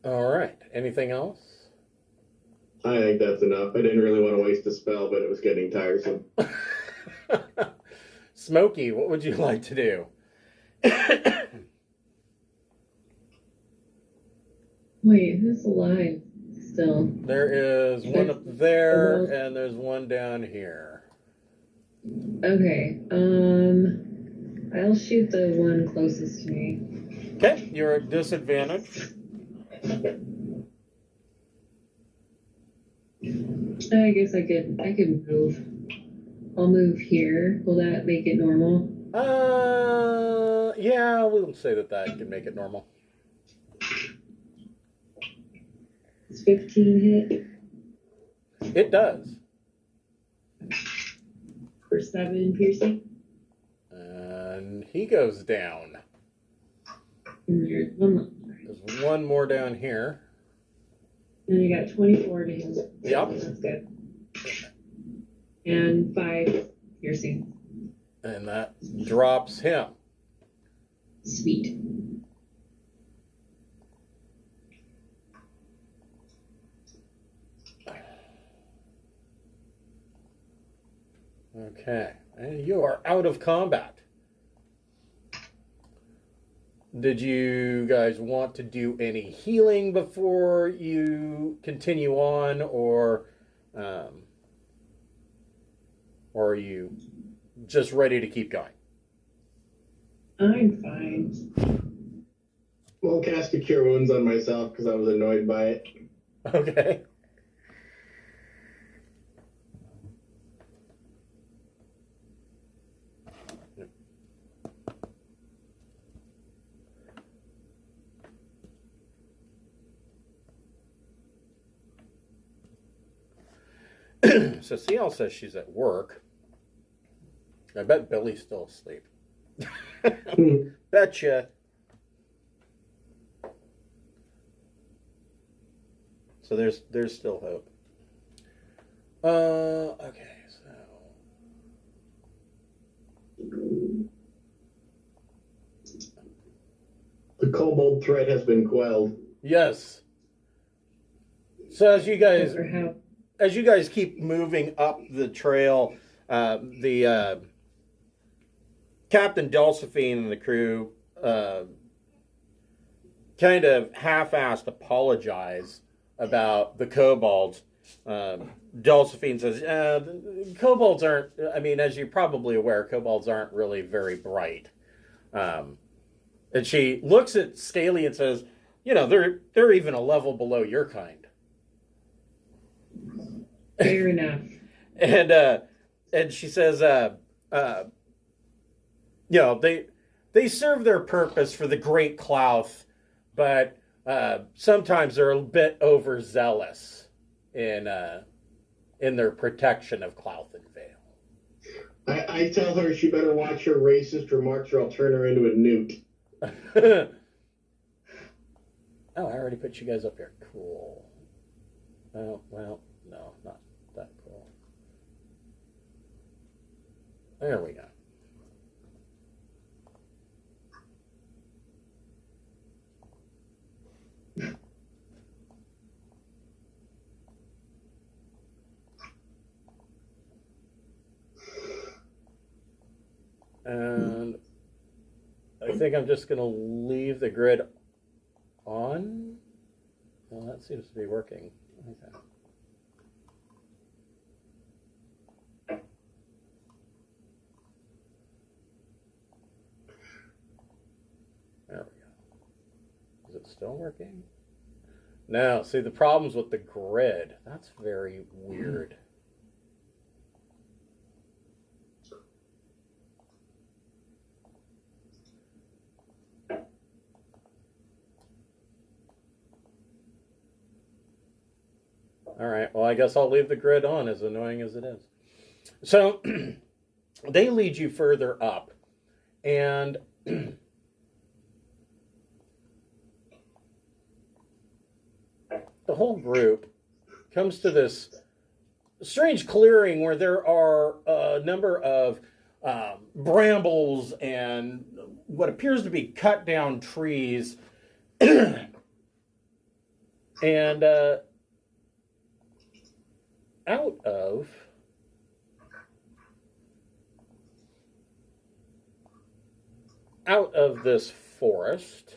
All right. Anything else? I think that's enough. I didn't really want to waste a spell, but it was getting tiresome. Smokey, what would you like to do? Wait, who's alive still? There is one up there, and there's one down here. Okay, I'll shoot the one closest to me. Okay, you're at disadvantage. I guess I could move. I'll move here. Will that make it normal? Yeah, we'll say that can make it normal. It's 15 hit It does. for 7 piercing. And he goes down. And there's one more. There's one more down here. And you got 24 to him. Yep. That's good. And 5 piercing. And that drops him. Sweet. Okay. And you are out of combat. Did you guys want to do any healing before you continue on, or are you just ready to keep going? I'm fine. I'll cast a Cure Wounds on myself because I was annoyed by it. Okay. So CL says she's at work. I bet Billy's still asleep. Betcha. So there's still hope. Okay, so The kobold threat has been quelled. yes. So as you guys Or how? keep moving up the trail, the Captain Dulcephine and the crew kind of half-assed apologize about the kobolds. Dulcephine says, kobolds aren't, I mean, as you're probably aware, kobolds aren't really very bright. And she looks at Staley and says, you know, they're even a level below your kind. Fair enough. And she says, you know, they serve their purpose for the great Klauth, but sometimes they're a bit overzealous in their protection of Klauthen Vale. I tell her she better watch her racist remarks or I'll turn her into a newt. Oh, I already put you guys up here. Cool. Oh, well, no, not that cool. There we go. And I think I'm just going to leave the grid on. Well, that seems to be working. Okay. There we go. Is it still working? No, see the problems with the grid. That's very weird. All right, well, I guess I'll leave the grid on, as annoying as it is. So they lead you further up, and the whole group comes to this strange clearing where there are a number of brambles and what appears to be cut down trees. And out of this forest,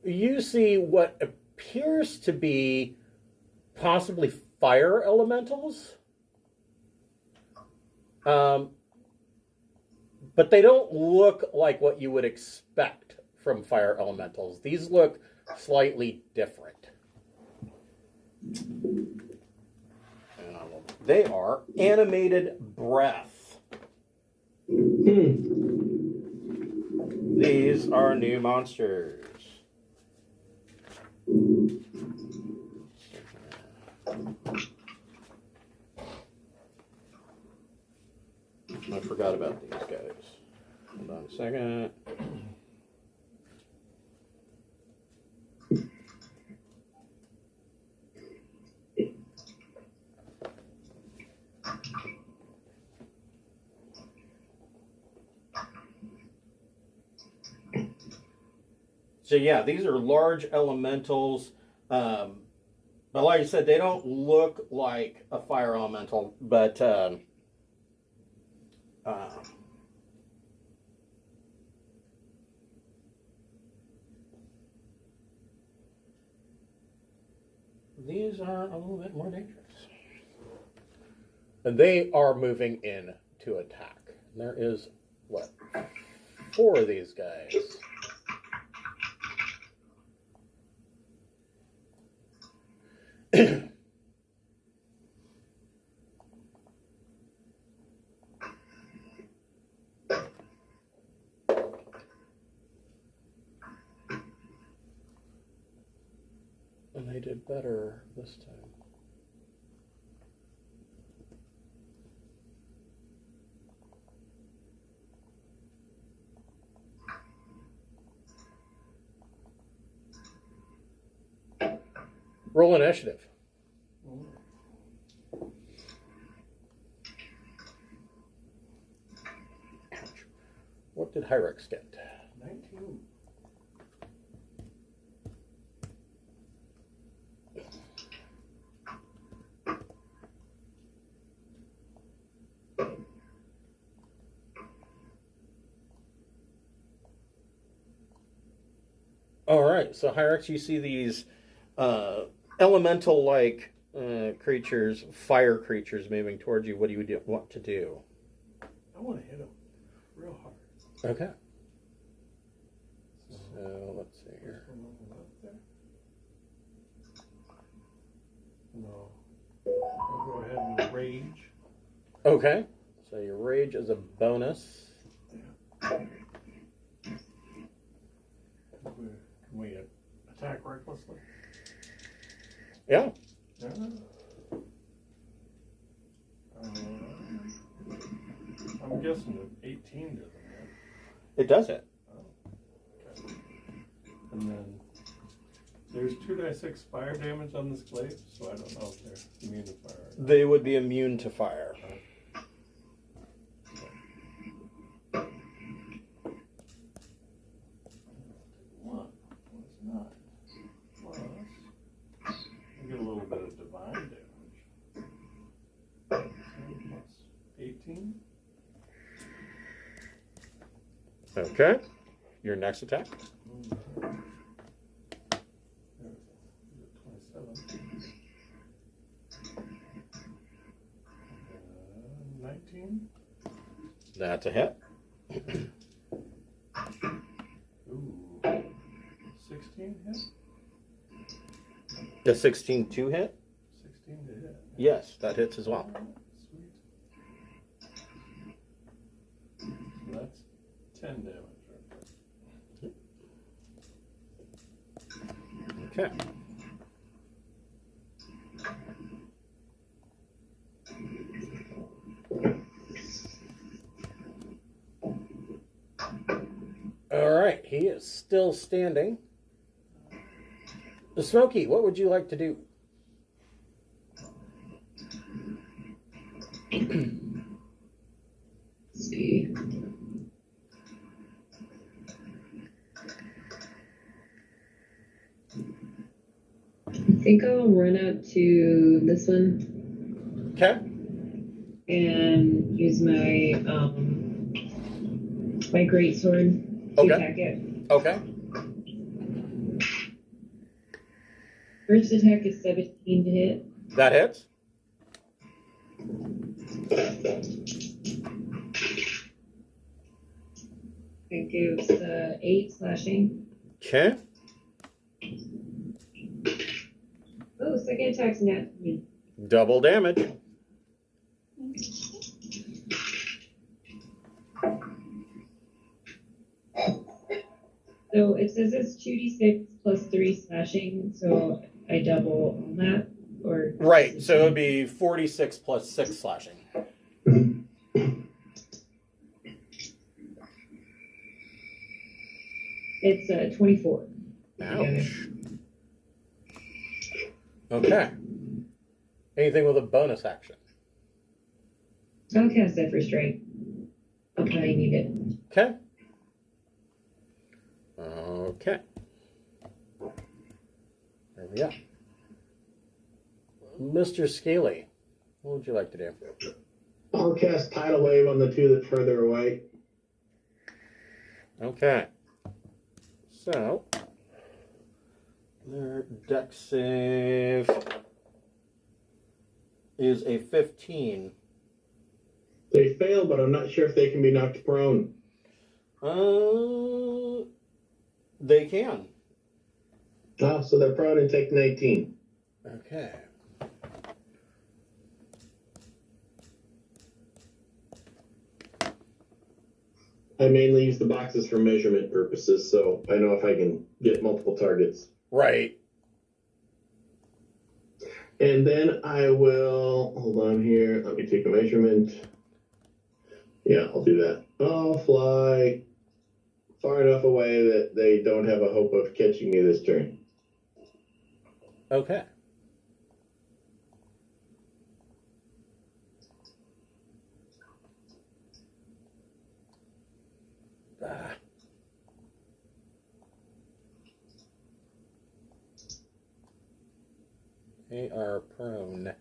you see what appears to be possibly fire elementals. But But they don't look like what you would expect from fire elementals. These look slightly different. They are animated breath. These are new monsters. I forgot about these guys. Hold on a second. So yeah, these are large elementals. But like I said, they don't look like a fire elemental, but these are a little bit more dangerous. And they are moving in to attack. And there is, what, 4 of these guys. And they did better this time. Roll initiative. Ouch. What did Hyrex get? 19. All right, so Hyrex, you see these elemental-like creatures, fire creatures moving towards you. What do you want to do? I want to hit him real hard. Okay. So let's see here. No. I'll go ahead and rage. Okay. So your rage is a bonus. Can we attack recklessly? Yeah. Yeah. I'm guessing that 18 doesn't hit. It does it. Oh, okay. And then there's 2d6 fire damage on this glaive, so I don't know if they're immune to fire. They would be immune to fire. One was not. Plus, I get a little bit of divine damage. 10 plus 18. Okay. Your next attack. 27. 19. That's a hit. Ooh. 16 hit? Does 16 to hit? 16 to hit. Yes, that hits as well. Sweet. So that's 10 damage right there. Okay. All right, he is still standing. Smokey, what would you like to do? See. I think I'll run up to this one Okay. and use my my great sword to Okay. attack it. Okay. First attack is 17 to hit. That hits. It gives 8 slashing. Okay. Oh, second attack's nat. Double damage. So it says it's 2d6 plus 3 slashing, so I double on that, or Right, so it would be 46 plus 6 slashing. it's 24. Ouch. Okay. Anything with a bonus action? I'll cast Zephyr Strike. I'll probably need it. Okay. Okay. There we go. Mr. Scaly, what would you like to do? I'll cast Tidal Wave on the 2 that's further away. Okay. So, their dex save is a 15. They fail, but I'm not sure if they can be knocked prone. They can. Oh, so they're prone and take 19. Okay. I mainly use the boxes for measurement purposes, so I know if I can get multiple targets. Right. And then I will, hold on here, let me take a measurement. Yeah, I'll do that. I'll fly far enough away that they don't have a hope of catching me this turn. Okay. They are prone.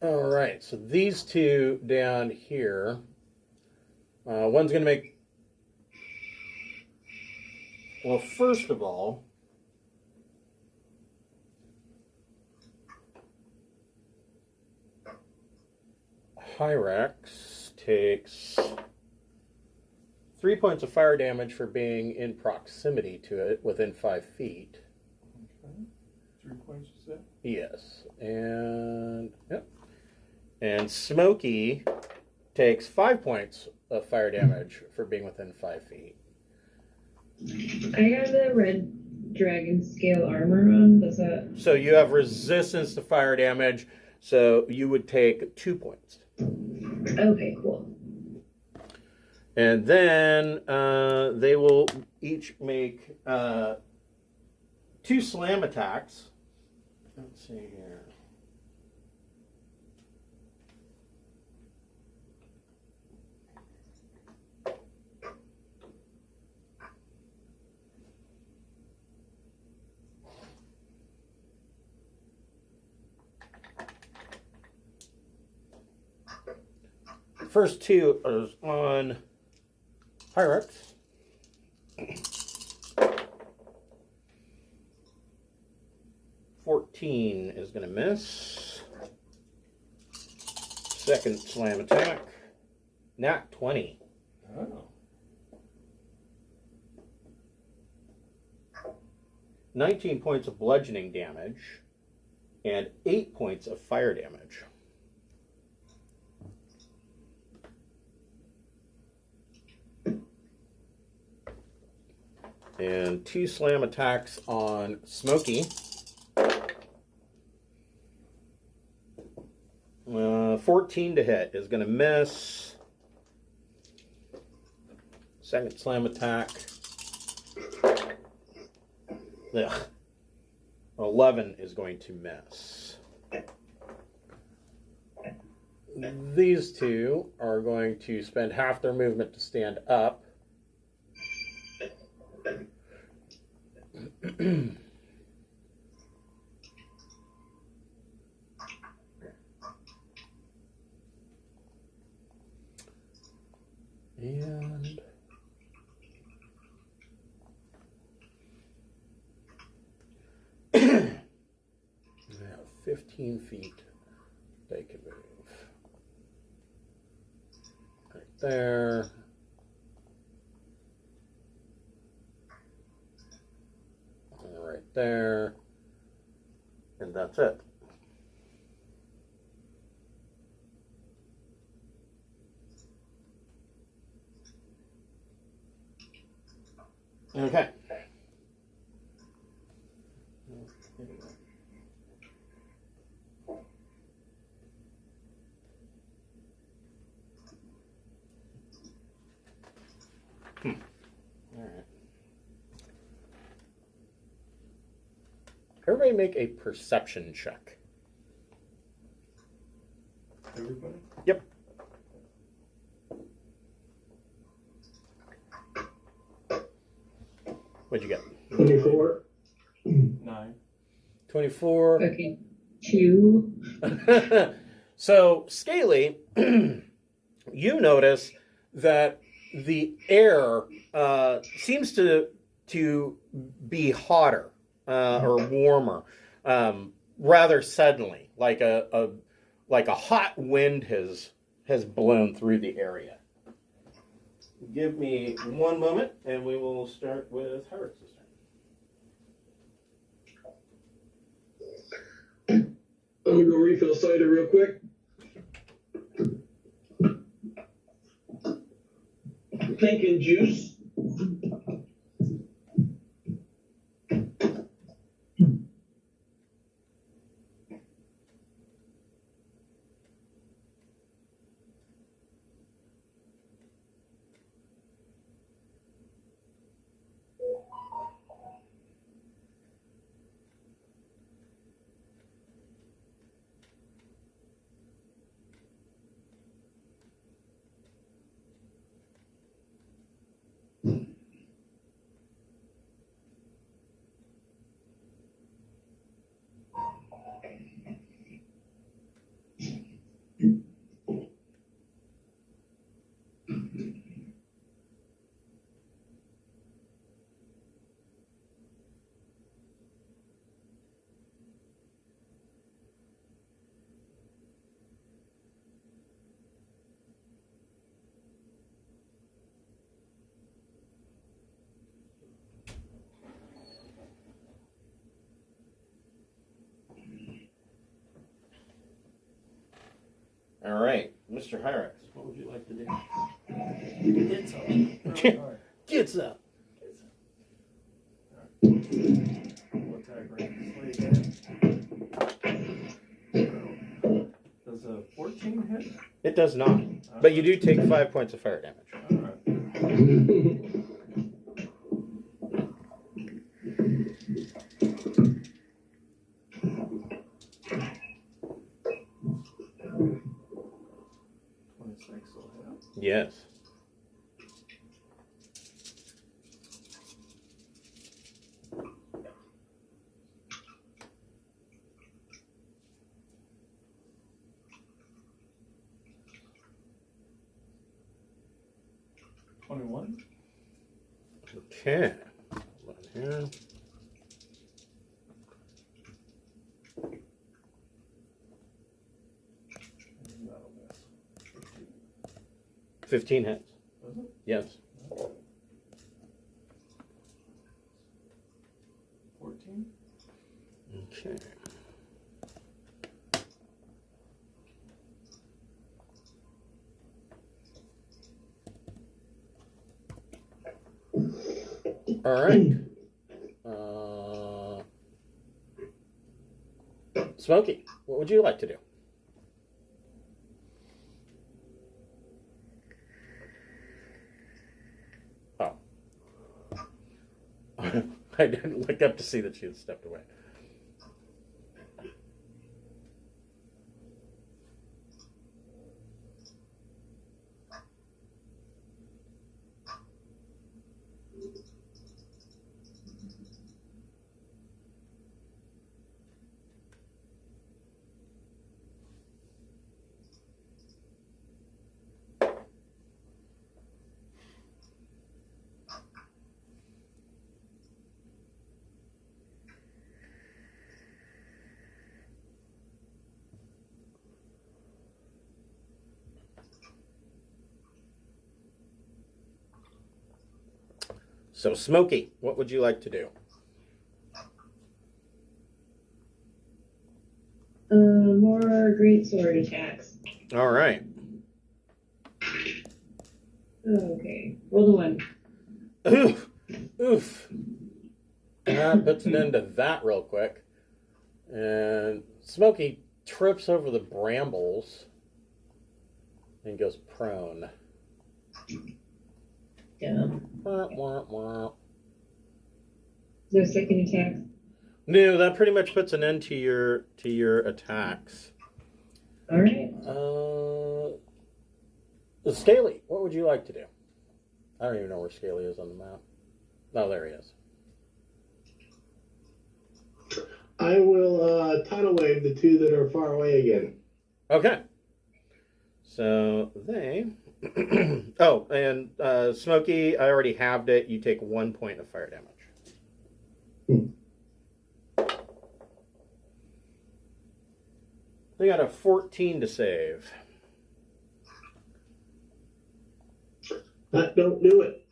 All right, so these two down here, one's going to make, well, first of all, Hyrax takes 3 points of fire damage for being in proximity to it within 5 feet. Okay. 3 points, you said? Yes, and yep. And Smokey takes 5 points of fire damage for being within 5 feet. I have the red dragon scale armor on. Does that? So you have resistance to fire damage, so you would take 2 points. Okay, cool. And then they will each make 2 slam attacks. Let's see here. First 2 are on Pirates. $14 is going to miss. Second slam attack. Nat 20. Oh. 19 points of bludgeoning damage and 8 points of fire damage. And 2 slam attacks on Smokey. 14 to hit is going to miss. Second slam attack. Ugh. 11 is going to miss. These 2 are going to spend half their movement to stand up. And 15 feet they can move. there. And right there. And that's it. Okay. All right. Everybody make a perception check. Everybody? Yep. What'd you get? 24. 9. 24. Okay. 2. So, Scaly, you notice that the air seems to be hotter or warmer rather suddenly, like a hot wind has blown through the area. Give me one moment, and we will start with Hyrix this time. I'm gonna go refill cider real quick. Thinking juice. All right, Mr. Hyrix, what would you like to do? It's up. Gets up. We'll attack right again. Does a 14 hit? It does not, but you do take 5 points of fire damage. All right. Yes. Okay. Here. 15 hits. Does it? Yes. 14? Okay. All right. Smokey, what would you like to do? Oh. I didn't look up to see that she had stepped away. So, Smokey, what would you like to do? More greatsword attacks. All right. Okay. Roll the 1. Oof. Oof. That puts an end to that real quick. And Smokey trips over the brambles and goes prone. Dumb. Wah, wah, wah. No second attack. No, that pretty much puts an end to your attacks. All right. Scaly, what would you like to do? I don't even know where Scaly is on the map. Oh, there he is. I will tidal wave the 2 that are far away again. Okay. So they... oh, and Smokey, I already halved it. You take 1 point of fire damage. They got a 14 to save. That don't do it.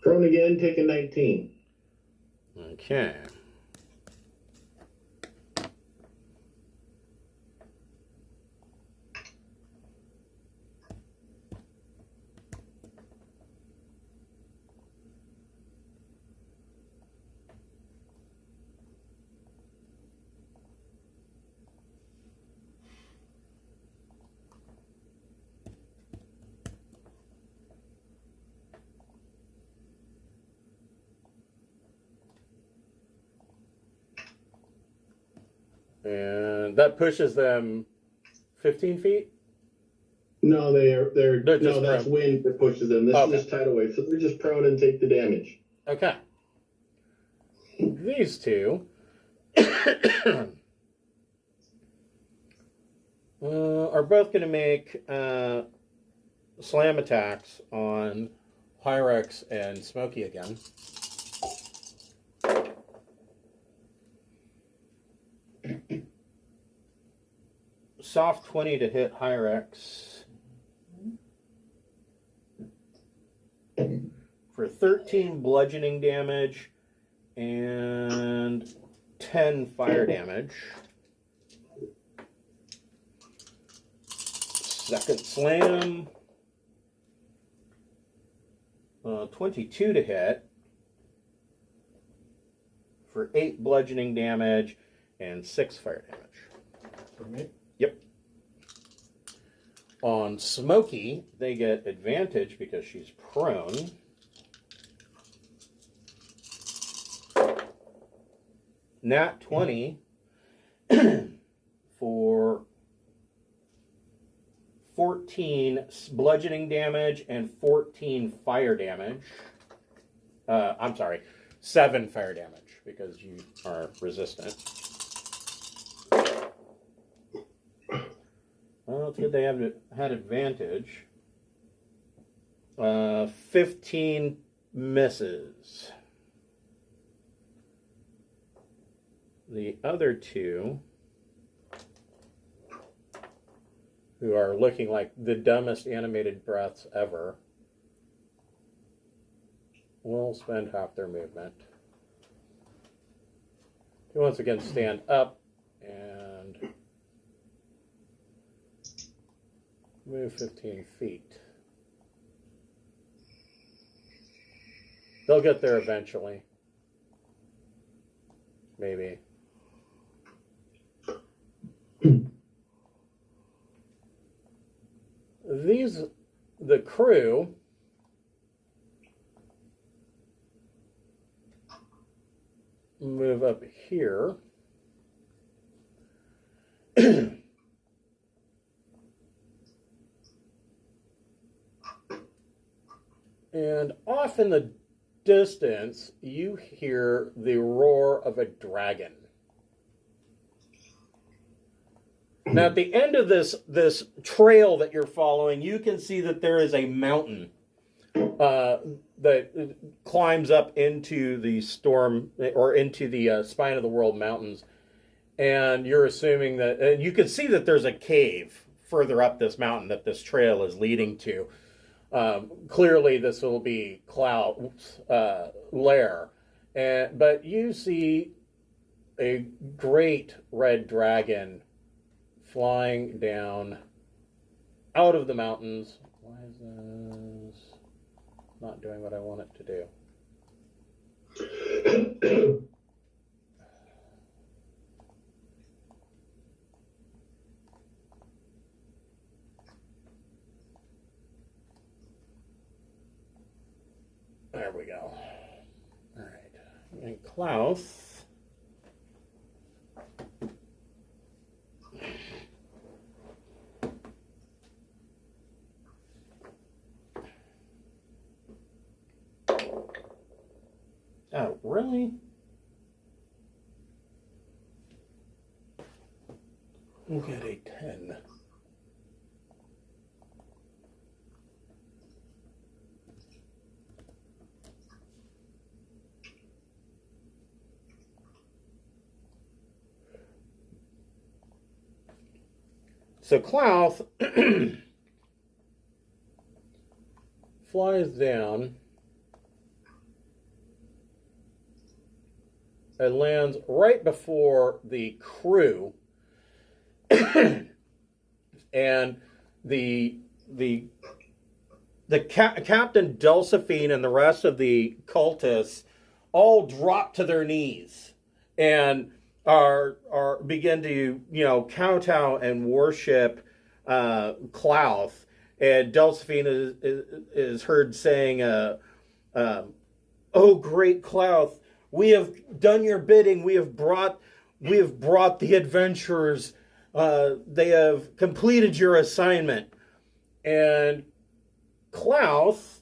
Prone again, take a 19. Okay. And that pushes them 15 feet? No, they're They're just no, that's prone. wind that pushes them. This Okay. is just tidal wave, so they're just prone and take the damage. Okay. These two are both going to make slam attacks on Pyrex and Smokey again. Soft 20 to hit Hyrex for 13 bludgeoning damage and 10 fire damage. Second slam, 22 to hit for 8 bludgeoning damage and 6 fire damage. For me? Yep. On Smokey, they get advantage because she's prone. Nat 20 for 14 bludgeoning damage and 14 fire damage. I'm sorry, 7 fire damage because you are resistant. Well, it's good they had advantage. 15 misses. The other two, who are looking like the dumbest animated breaths ever, will spend half their movement to once again stand up and move 15 feet. They'll get there eventually. Maybe. The crew, move up here. And off in the distance, you hear the roar of a dragon. Now, at the end of this trail that you're following, you can see that there is a mountain that climbs up into the storm or into the Spine of the World Mountains. And you're assuming that, and you can see that there's a cave further up this mountain that this trail is leading to. Clearly, this will be Klauth's lair. But you see a great red dragon flying down out of the mountains. Why is this not doing what I want it to do? There we go. All right. And Klauth. Oh, really? We'll get a 10. So Klauth flies down and lands right before the crew, and the Captain Delphine and the rest of the cultists all drop to their knees and are begin to kowtow and worship Klauth, and Delphine is heard saying, "Oh, great Klauth, we have done your bidding. We have brought the adventurers. They have completed your assignment." And Klauth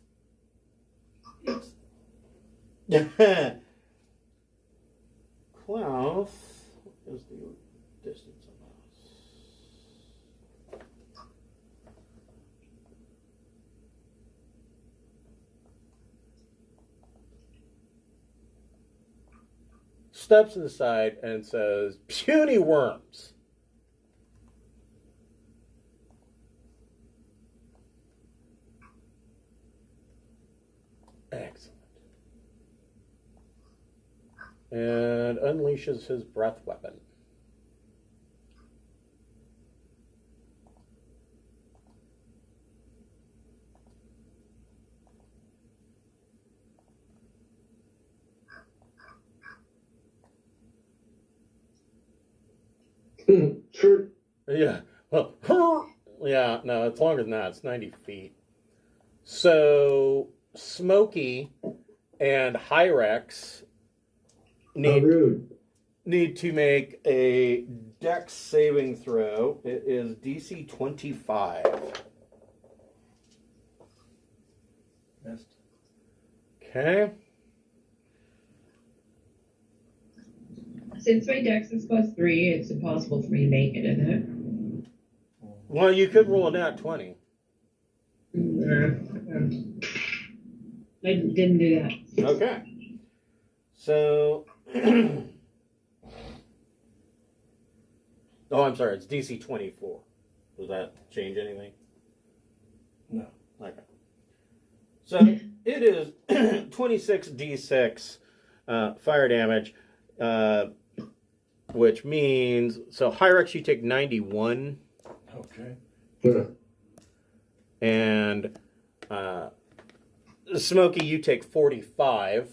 Klauth is the distance of us. Steps to the side and says, "Puny worms." Excellent. And unleashes his breath weapon. Sure. Yeah. Well, yeah, no, it's longer than that. It's 90 feet. So Smokey and Hyrex need to make a Dex saving throw. It is DC 25. Missed. Okay. Since my dex is +3, it's impossible for me to make it, isn't it? Well, you could roll a nat 20. I didn't do that. Okay. So... oh, I'm sorry. It's DC 24. Does that change anything? No. Okay. So it is 26d6 fire damage, which means... So Hyrex, you take 91. Okay. And Smokey, you take 45.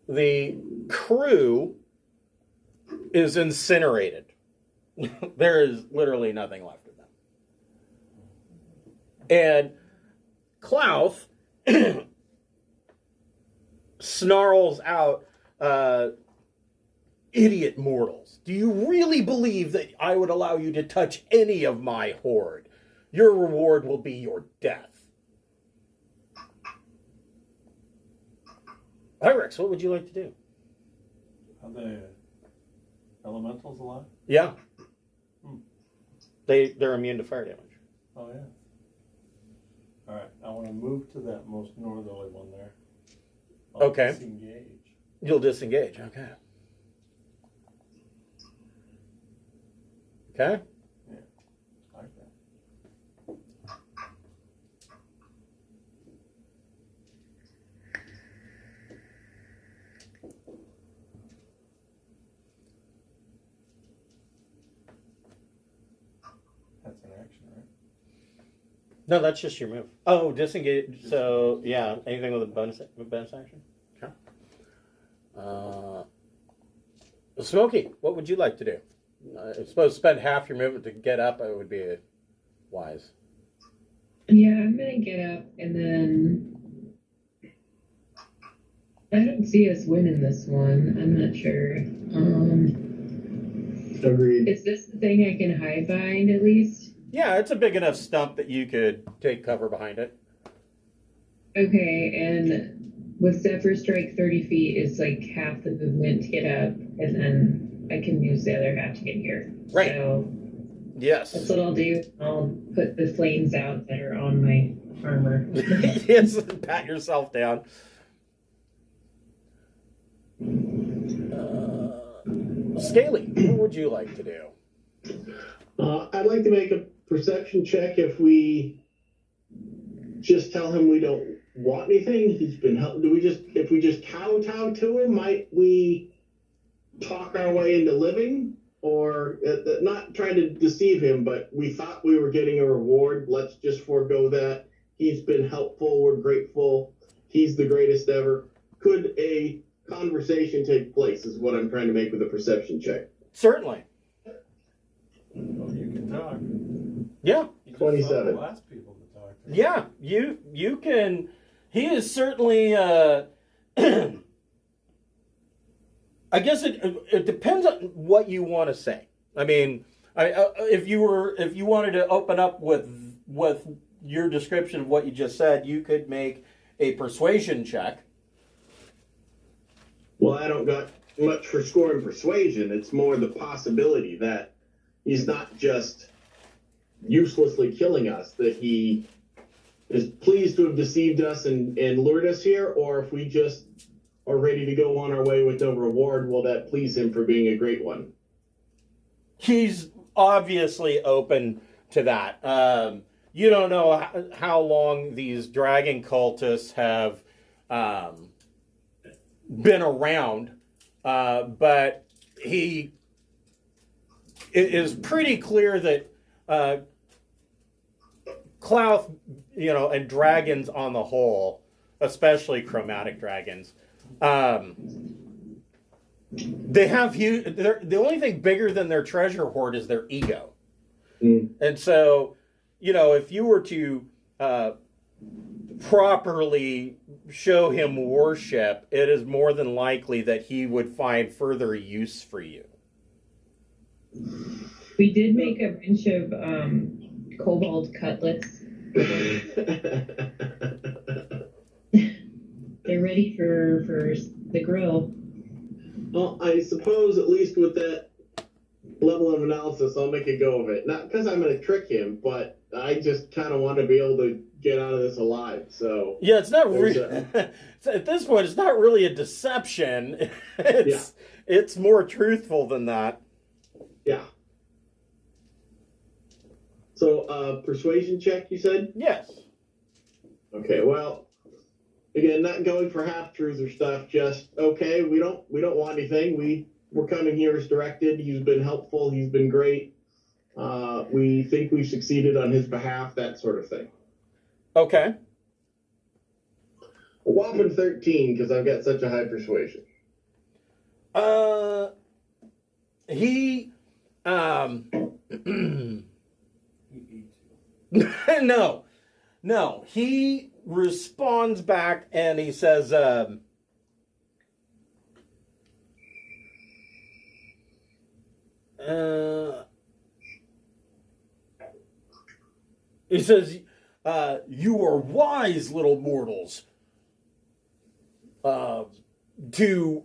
The crew is incinerated. There is literally nothing left of them. And Klauth snarls out, "Idiot mortals, do you really believe that I would allow you to touch any of my hoard? Your reward will be your death." Hyrex, what would you like to do? Are the elementals alive? Yeah. They're immune to fire damage. Oh, yeah. All right. I want to move to that most northerly one there. I'll Okay. Disengage. You'll disengage. Okay. Okay. Yeah. Like that. No, that's just your move. Oh, disengage. So yeah, anything with a bonus action. Okay. Smokey, what would you like to do? I suppose spend half your movement to get up. It would be wise. Yeah, I'm gonna get up and then I don't see us winning this one. I'm not sure. Agreed. Is this the thing I can hide behind at least? Yeah, it's a big enough stump that you could take cover behind it. Okay, and with Zephyr Strike, 30 feet is like half the movement to get up, and then I can use the other half to get here. Right. So Yes. that's what I'll do. I'll put the flames out that are on my armor. Yes, pat yourself down. Scaly, what would you like to do? I'd like to make a perception check. If we just tell him we don't want anything, he's been helped. If we just kowtow to him, might we talk our way into living? Or not trying to deceive him, but we thought we were getting a reward. Let's just forego that. He's been helpful. We're grateful. He's the greatest ever. Could a conversation take place is what I'm trying to make with a perception check. Certainly. Oh, you can talk. Yeah. You just 27. saw the last people to talk. Yeah, you can. He is certainly. I guess it depends on what you want to say. I mean, if you wanted to open up with your description of what you just said, you could make a persuasion check. Well, I don't got much for scoring persuasion. It's more the possibility that he's not just uselessly killing us, that he is pleased to have deceived us and lured us here, or if we just are ready to go on our way with no reward, will that please him for being a great one? He's obviously open to that. You don't know how long these dragon cultists have been around, but it is pretty clear that Klauth, and dragons on the whole, especially chromatic dragons, they have the only thing bigger than their treasure hoard is their ego. And so, if you were to properly show him worship, it is more than likely that he would find further use for you. We did make a bunch of cobalt cutlets. They're ready for the grill. Well, I suppose at least with that level of analysis, I'll make a go of it. Not because I'm going to trick him, but I just kind of want to be able to get out of this alive. So yeah, it's not really. At this point, it's not really a deception. It's more truthful than that. Yeah. So, persuasion check, you said? Yes. Okay. Well, again, not going for half truths or stuff. Just okay. We don't want anything. We're coming here as directed. He's been helpful. He's been great. We think we've succeeded on his behalf. That sort of thing. Okay. A whopping 13 because I've got such a high persuasion. He No. He responds back and he says, you are wise, little mortals, to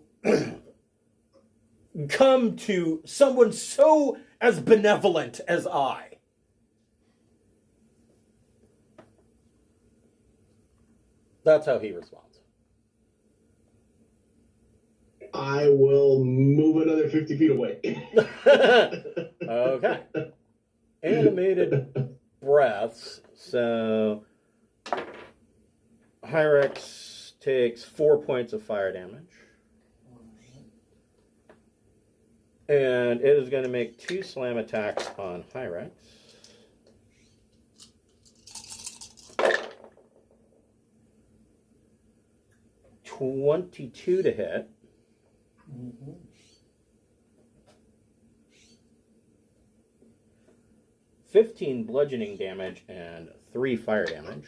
come to someone so as benevolent as I. That's how he responds. I will move another 50 feet away. Okay. Animated breaths. So Hyrex takes 4 points of fire damage. And it is going to make 2 slam attacks on Hyrex. 22 to hit. Mm-hmm. 15 bludgeoning damage and 3 fire damage.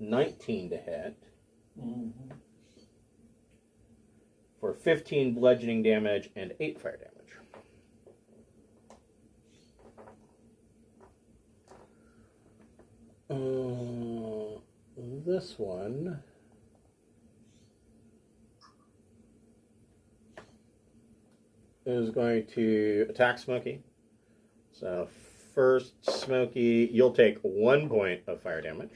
$19 to hit. Mm-hmm. For 15 bludgeoning damage and 8 fire damage. This one is going to attack Smokey. So first, Smokey, you'll take 1 point of fire damage.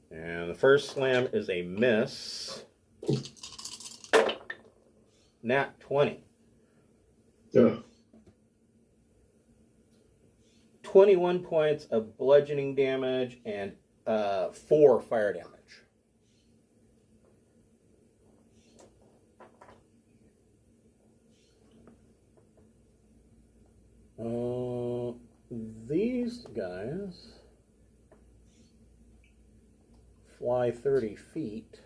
And the first slam is a miss. Nat 20. Yeah. 21 points of bludgeoning damage and 4 fire damage. These guys fly 30 feet.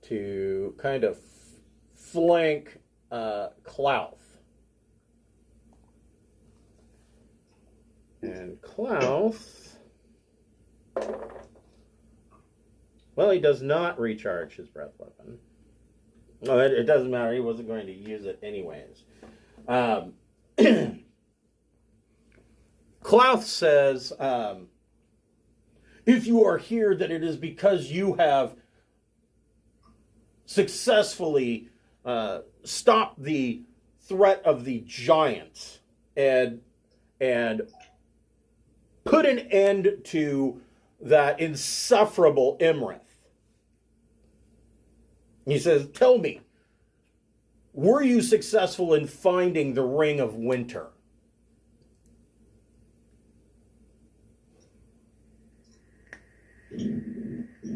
To kind of flank Klauth. And Klauth, well, he does not recharge his breath weapon. No, it doesn't matter. He wasn't going to use it anyways. Klauth says, if you are here, that it is because you have successfully stopped the threat of the giants and put an end to that insufferable Imrith. He says, tell me, were you successful in finding the Ring of Winter?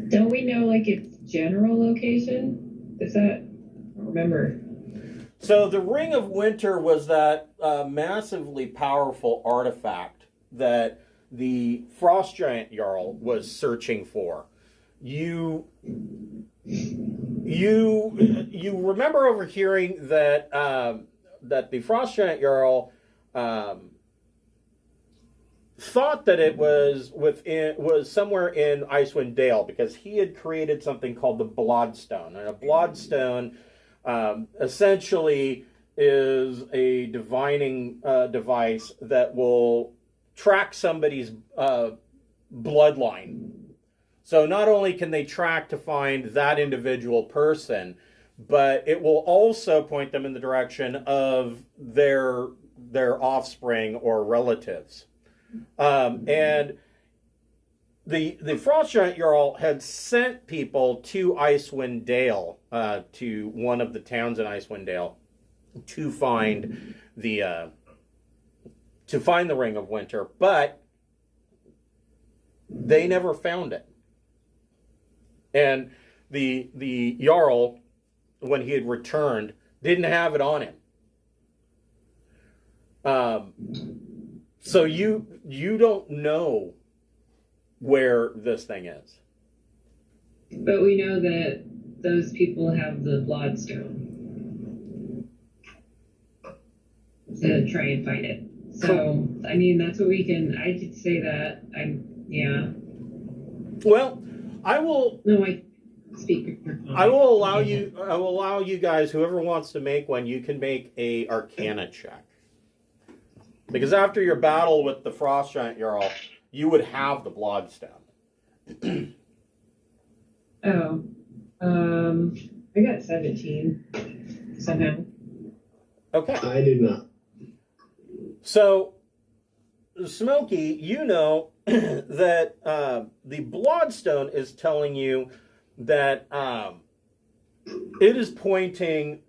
Don't we know, like, its general location? Is that... I don't remember. So the Ring of Winter was that massively powerful artifact that the Frost Giant Jarl was searching for. You remember overhearing that that the Frost Giant Jarl thought that it was somewhere in Icewind Dale because he had created something called the Bloodstone, and a Bloodstone essentially is a divining device that will track somebody's bloodline. So not only can they track to find that individual person, but it will also point them in the direction of their offspring or relatives. And the Frost Giant Jarl had sent people to Icewind Dale, to one of the towns in Icewind Dale, to find the Ring of Winter, but they never found it. And the Jarl, when he had returned, didn't have it on him. So you don't know where this thing is. But we know that those people have the Bloodstone to try and find it. So, I mean, that's what we can... I could say that. Yeah. Well, I will... No, I speak. I will allow you... I will allow you guys, whoever wants to make one, you can make a Arcana check. Because after your battle with the Frost Giant Jarl, you would have the Bloodstone. I got 17 somehow. Okay. I did not. So, Smokey, you know that the Bloodstone is telling you that it is pointing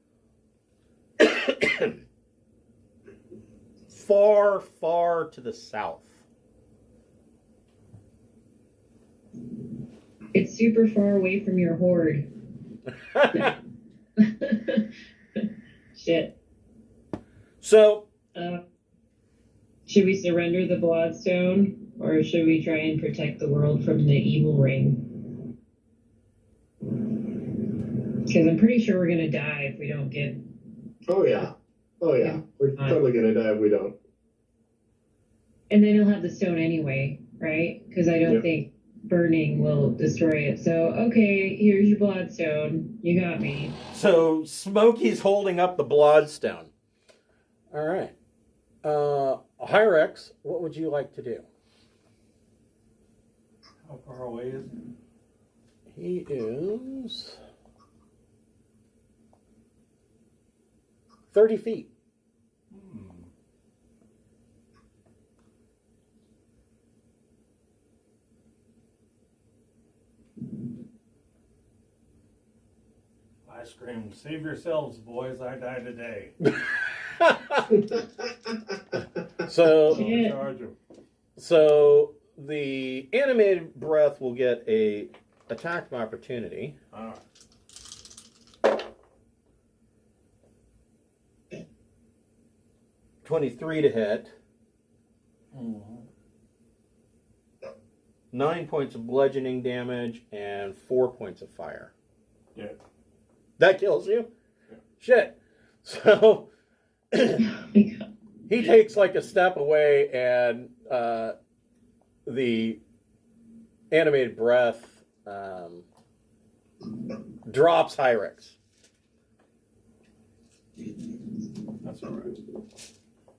far, far to the south. It's super far away from your hoard. Shit. So, should we surrender the Bloodstone, or should we try and protect the world from the evil ring? Because I'm pretty sure we're gonna die if we don't get. Oh yeah. We're totally gonna die if we don't. And then he'll have the stone anyway, right? Because I don't think burning will destroy it. So, okay, here's your Bloodstone. You got me. So Smokey's holding up the Bloodstone. All right. Hyrex, what would you like to do? How far away is he? He is 30 feet. I screamed, "Save yourselves, boys! I die today." So, Yeah. Charge him. so the animated breath will get a attack of opportunity. All right. 23 to hit. 9 points of bludgeoning damage and 4 points of fire. Yeah. That kills you? Yeah. Shit. So Oh my God. he takes like a step away, and the animated breath drops Hyrex. That's all right.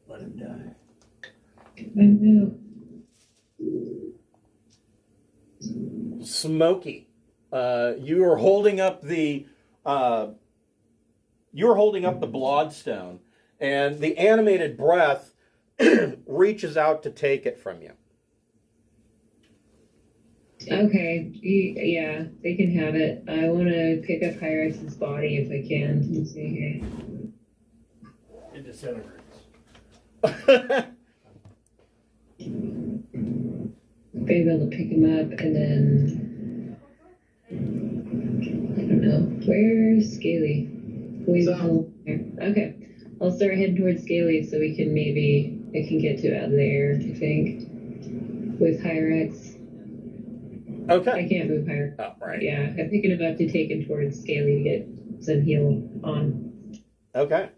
Let him die. I know. Smokey, you are holding up the Bloodstone, and the animated breath reaches out to take it from you. Okay, yeah, they can have it. I want to pick up Hyrex's body if I can. Let's see here. It disintegrates. Be able to pick him up, and then I don't know, where's Scaly? Way the hell there. Okay, I'll start heading towards Scaly so I can get to out of there. I think with Hyrex. Okay. I can't move Hyrex. Oh, right. Yeah, I'm thinking about to take him towards Scaly to get some heal on. Okay.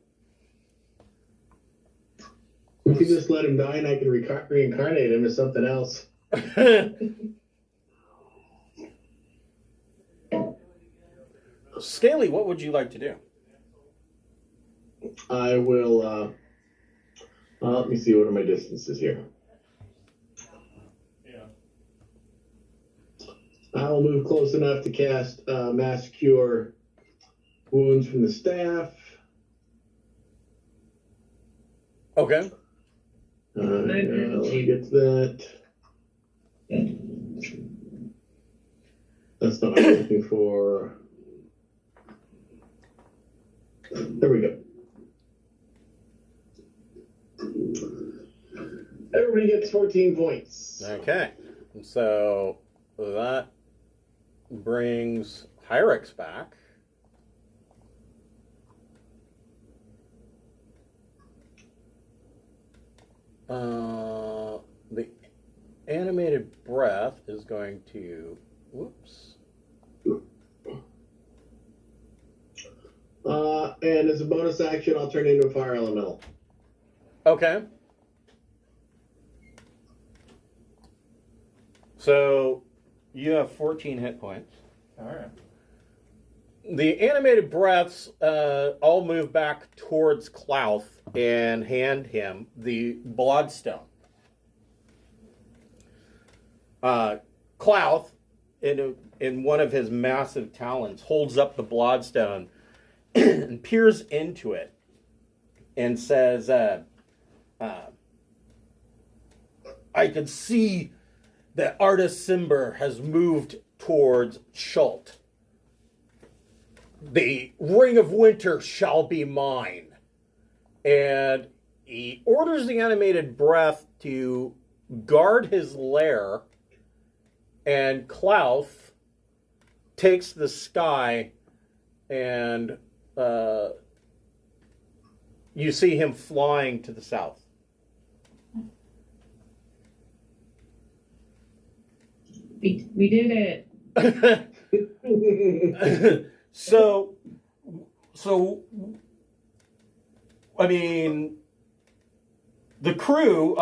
We could just let him die, and I can reincarnate him as something else. Scaly, what would you like to do? I will. Let me see. What are my distances here? Yeah. I'll move close enough to cast Mass Cure Wounds from the staff. Okay. Let me get to that. That's not what I'm looking for. There we go. Everybody gets 14 points. Okay. So that brings Hyrex back. The animated breath is going to, whoops. And as a bonus action, I'll turn into a fire elemental. Okay. So you have 14 hit points. All right. The animated breaths all move back towards Klauth and hand him the Bloodstone. Klauth, in one of his massive talons, holds up the Bloodstone and peers into it and says, I can see that Artis Cimber has moved towards Schult. The Ring of Winter shall be mine. And he orders the animated breath to guard his lair, and Klauth takes the sky, and you see him flying to the south. We did it. so, I mean, the crew,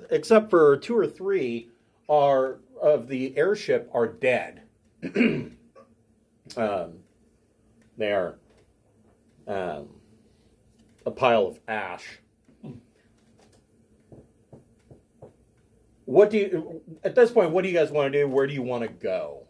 except for 2 or 3, of the airship are dead. They are a pile of ash. At this point, what do you guys want to do? Where do you want to go?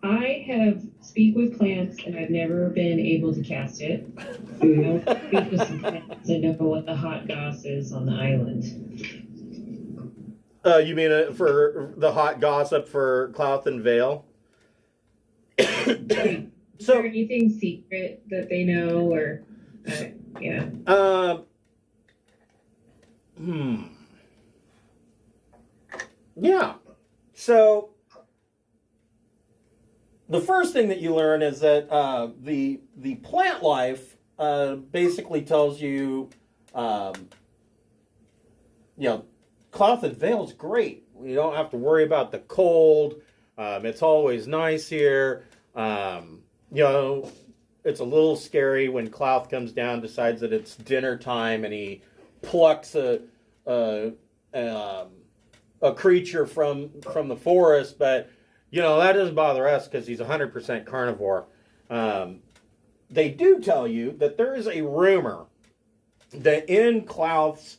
I have speak with plants, and I've never been able to cast it. I'll speak with some plants and know what the hot goss is on the island. You mean for the hot gossip for Klauthen Vale? Is there anything secret that they know, or yeah? Yeah. So the first thing that you learn is that the plant life basically tells you, Klauthen Vale's great. You don't have to worry about the cold. It's always nice here. It's a little scary when Klauth comes down, decides that it's dinner time, and he plucks a creature from the forest, but that doesn't bother us because he's 100% carnivore. They do tell you that there is a rumor that in Klauth's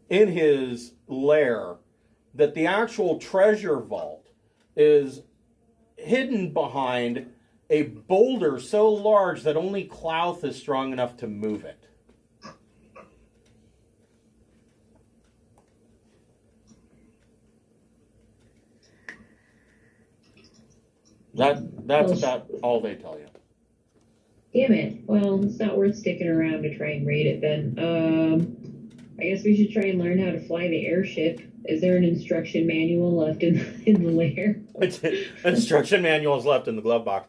in his lair, that the actual treasure vault is hidden behind a boulder so large that only Klauth is strong enough to move it. That's about all they tell you. Damn it. Well, it's not worth sticking around to try and raid it then. I guess we should try and learn how to fly the airship. Is there an instruction manual left in the lair? Instruction manual is left in the glove box.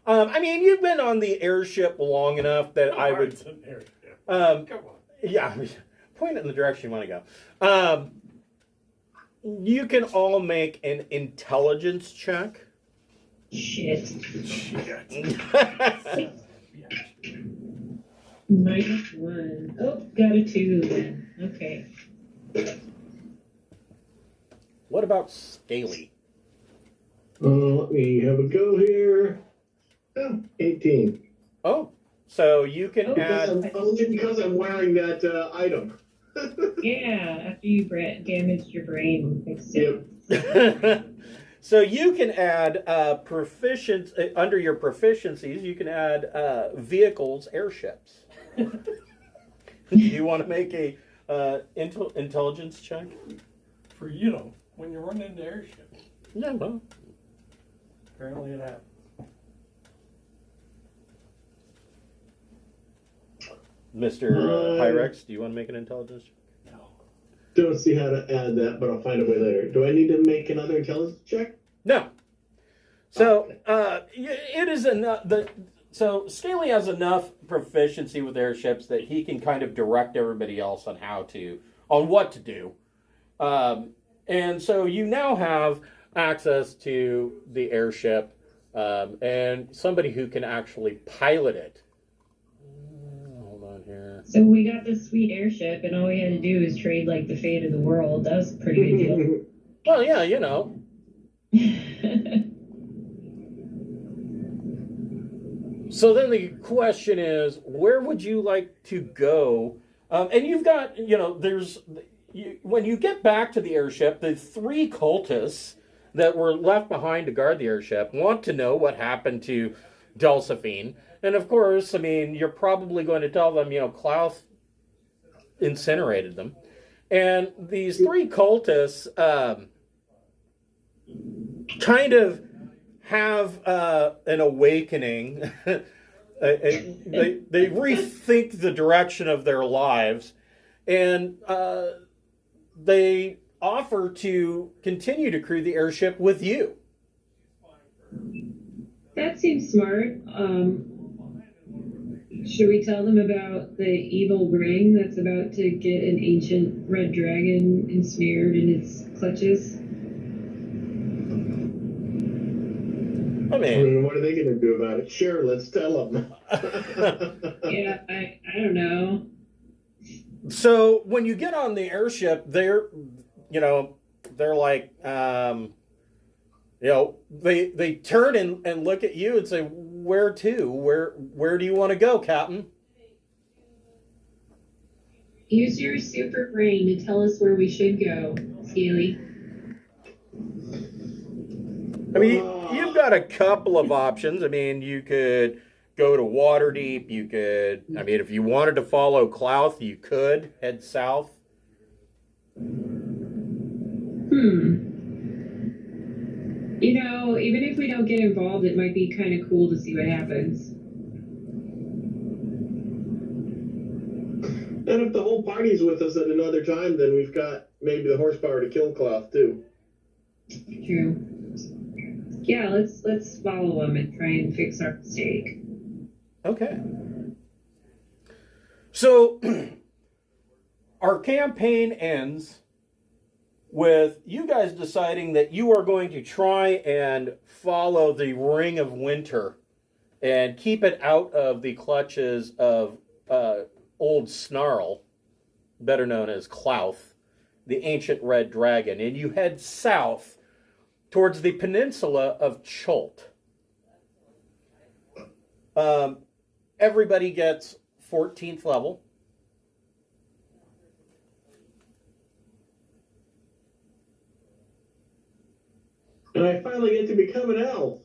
You've been on the airship long enough that I would. Come on. Yeah, point it in the direction you want to go. You can all make an intelligence check. Shit. -1. Oh, got a 2 then. Okay. What about Scaly? Let me have a go here. Oh, 18. Oh, so you can add. Only because I'm wearing that item. Yeah, after you damaged your brain. Yep. So you can add proficiency under your proficiencies. You can add vehicles, airships. Do you want to make a intelligence check? For when you run into airships. Yeah, well, Apparently it happens. Mr. Pyrex, do you want to make an intelligence check? No. Don't see how to add that, but I'll find a way later. Do I need to make another intelligence check? No. So it is enough. So Scaly has enough proficiency with airships that he can kind of direct everybody else on what to do. And so you now have access to the airship and somebody who can actually pilot it. Hold on here. So we got this sweet airship, and all we had to do is trade like the fate of the world. That was a pretty good deal. Well, yeah, So then the question is, where would you like to go? And you've got, when you get back to the airship, the 3 cultists that were left behind to guard the airship want to know what happened to Delphine. And of course, you're probably going to tell them, Klauth incinerated them. And these 3 cultists kind of have an awakening they rethink the direction of their lives, and they offer to continue to crew the airship with you. That seems smart. Should we tell them about the evil ring that's about to get an ancient red dragon ensnared in its clutches? I mean, What are they going to do about it? Sure, let's tell them. Yeah, I don't know. So when you get on the airship, they're like, they turn and look at you and say, "Where to? Where do you want to go, Captain?" Use your super brain to tell us where we should go, Scaly. I mean, you've got a couple of options. I mean, you could go to Waterdeep. You could, I mean, if you wanted to follow Klauth, you could head south. You know, even if we don't get involved, it might be kind of cool to see what happens. And if the whole party's with us at another time, then we've got maybe the horsepower to kill Klauth too. True. Yeah, let's follow them and try and fix our mistake. Okay. So our campaign ends with you guys deciding that you are going to try and follow the Ring of Winter and keep it out of the clutches of Old Snarl, better known as Klauth, the ancient red dragon, and you head south towards the peninsula of Chult. Everybody gets 14th level. And I finally get to become an elf.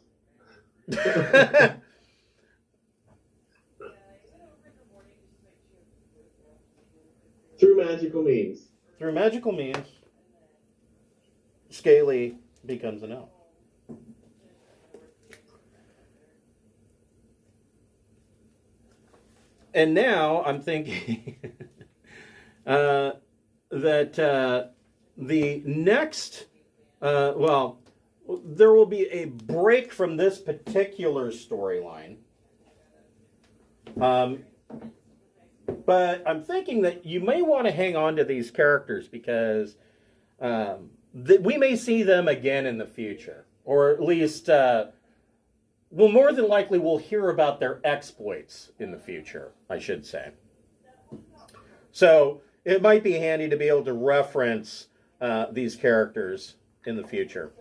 Through magical means. Through magical means, Scaly becomes an elf. And now I'm thinking that the next, there will be a break from this particular storyline. But I'm thinking that you may want to hang on to these characters because we may see them again in the future. Or at least, more than likely we'll hear about their exploits in the future, I should say. So it might be handy to be able to reference these characters in the future.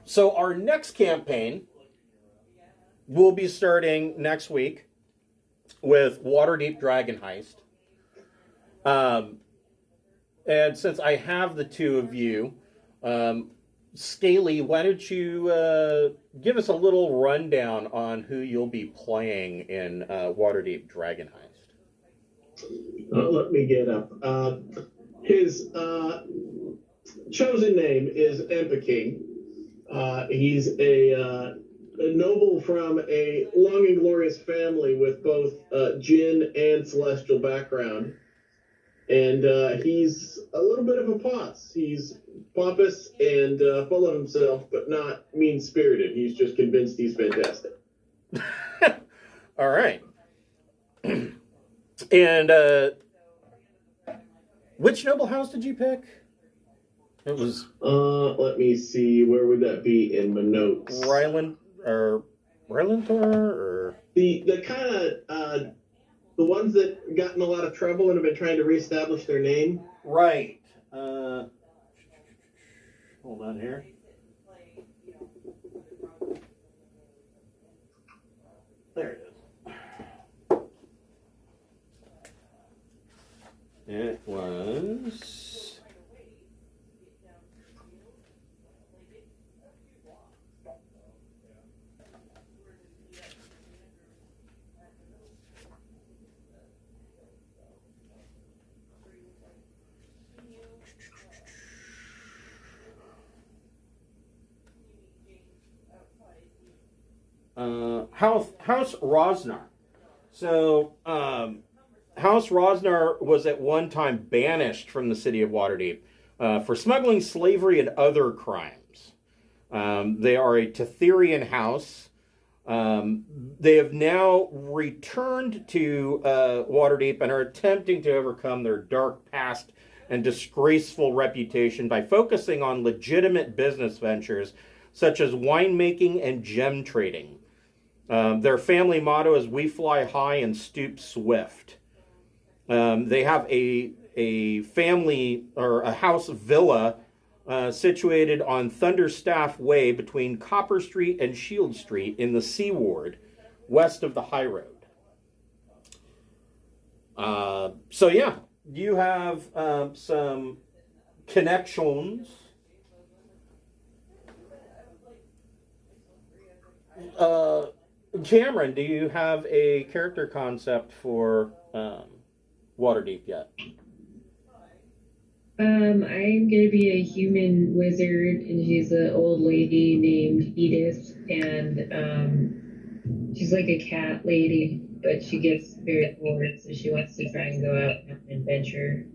So our next campaign will be starting next week with Waterdeep Dragon Heist. And since I have the two of you, Scaly, why don't you give us a little rundown on who you'll be playing in Waterdeep Dragon Heist? Let me get up. His chosen name is Empeking. He's a noble from a long and glorious family with both Djinn and celestial background. And he's a little bit of a pots. He's pompous and full of himself, but not mean-spirited. He's just convinced he's fantastic. All right. And which noble house did you pick? It was... let me see. Where would that be in my notes? Rylantor, or... The kind of... the ones that got in a lot of trouble and have been trying to reestablish their name? Right. Hold on here. There it is. It was... House Rosnar. So, House Rosnar was at one time banished from the city of Waterdeep for smuggling, slavery, and other crimes. They are a Tetherian house. They have now returned to Waterdeep and are attempting to overcome their dark past and disgraceful reputation by focusing on legitimate business ventures such as winemaking and gem trading. Their family motto is "We fly high and stoop swift." They have a family or a house villa situated on Thunderstaff Way between Copper Street and Shield Street in the Sea Ward, west of the High Road. So yeah, you have some connections. Cameron, do you have a character concept for Waterdeep yet? I'm gonna be a human wizard, and she's an old lady named Edith, and she's like a cat lady, but she gets very bored, so she wants to try and go out and have an adventure.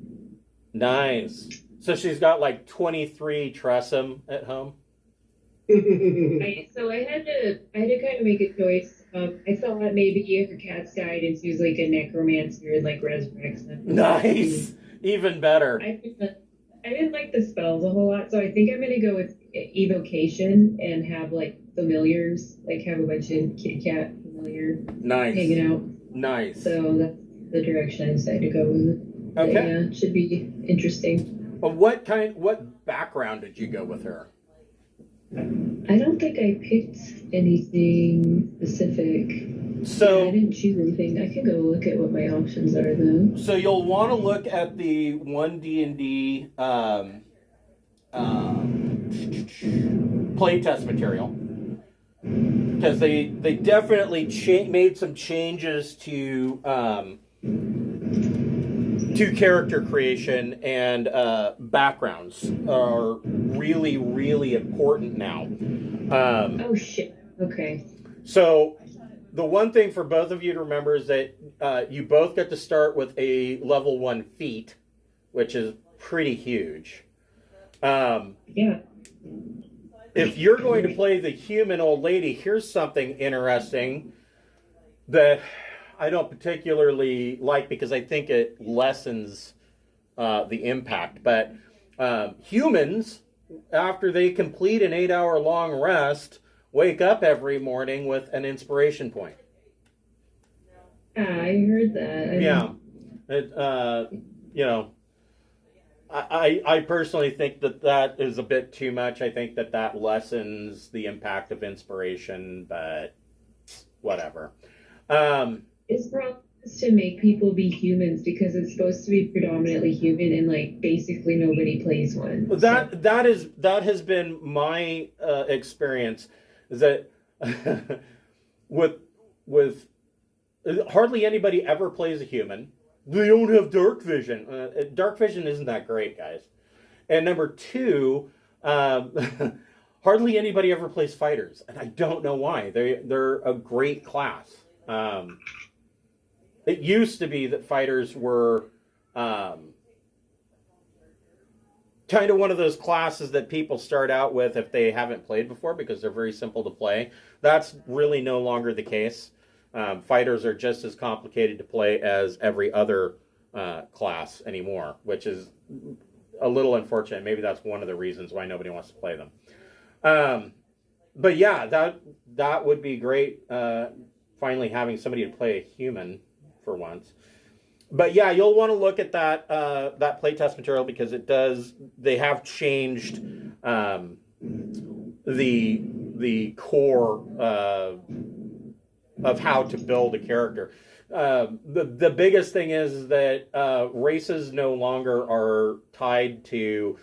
Nice. So she's got like 23 Tressum at home. So I had to kind of make a choice. I thought maybe if her cats died and she was like a necromancer and like resurrects them. Nice. Even better. I didn't like the spells a whole lot, so I think I'm gonna go with evocation and have like familiars, like have a bunch of kitty cat familiar hanging out. Nice. So that's the direction I decided to go with. Okay. But yeah, it should be interesting. What background did you go with her? I don't think I picked anything specific. So yeah, I didn't choose anything. I can go look at what my options are though. So you'll want to look at the 1D&D playtest material, because they definitely made some changes to character creation, and backgrounds are really, really important now. Oh shit. Okay. So the one thing for both of you to remember is that you both get to start with a level 1 feat, which is pretty huge. Yeah. If you're going to play the human old lady, here's something interesting that I don't particularly like because I think it lessens the impact. But humans, after they complete an 8-hour-long rest, wake up every morning with an inspiration point. I heard that. Yeah. I personally think that is a bit too much. I think that lessens the impact of inspiration, but whatever. It's probably to make people be humans because it's supposed to be predominantly human and like basically nobody plays one. That has been my experience. Is that with hardly anybody ever plays a human. They don't have dark vision. Dark vision isn't that great, guys. And number 2, hardly anybody ever plays fighters, and I don't know why. They're a great class. It used to be that fighters were kind of one of those classes that people start out with if they haven't played before because they're very simple to play. That's really no longer the case. Fighters are just as complicated to play as every other class anymore, which is a little unfortunate. Maybe that's one of the reasons why nobody wants to play them. But yeah, that would be great. Finally having somebody to play a human for once. But yeah, you'll want to look at that playtest material because they have changed the core of how to build a character. The biggest thing is that races no longer are tied to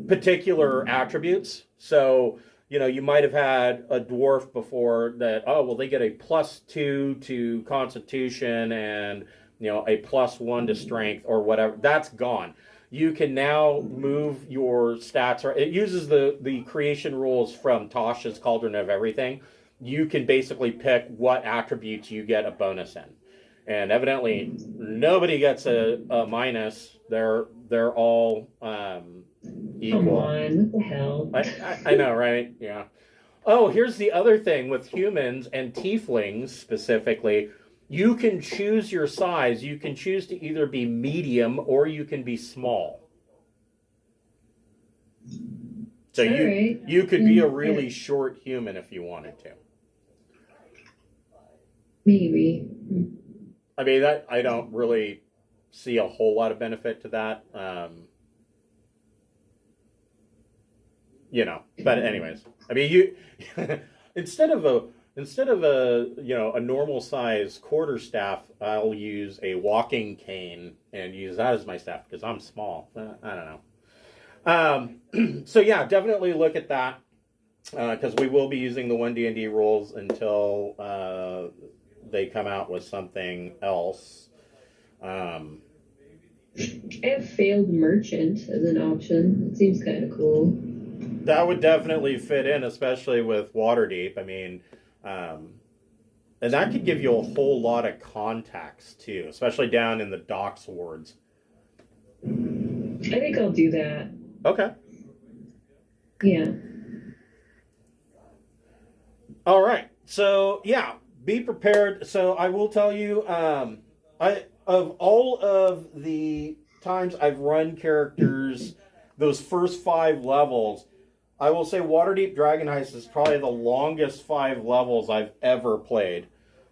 particular attributes. So, you might have had a dwarf before that, they get a +2 to Constitution and, a +1 to Strength or whatever. That's gone. You can now move your stats. It uses the creation rules from Tosh's Cauldron of Everything. you can basically pick what attributes you get a bonus in. And evidently, nobody gets a minus. They're all equal. Come on, what the hell? I know, right? Yeah. Oh, here's the other thing with humans and tieflings specifically. You can choose your size. You can choose to either be medium or you can be small. So you could be a really short human if you wanted to. Maybe. I mean, I don't really see a whole lot of benefit to that. But anyways, I mean, you instead of a a normal size quarterstaff, I'll use a walking cane and use that as my staff because I'm small. I don't know. So yeah, definitely look at that because we will be using the 1D&D rules until they come out with something else. I have failed merchant as an option. It seems kind of cool. That would definitely fit in, especially with Waterdeep. I mean, and that could give you a whole lot of contacts too, especially down in the docks wards. I think I'll do that. Okay. Yeah. All right. So yeah, be prepared. So I will tell you, of all of the times I've run characters, those first 5 levels, I will say Waterdeep Dragon Heist is probably the longest 5 levels I've ever played.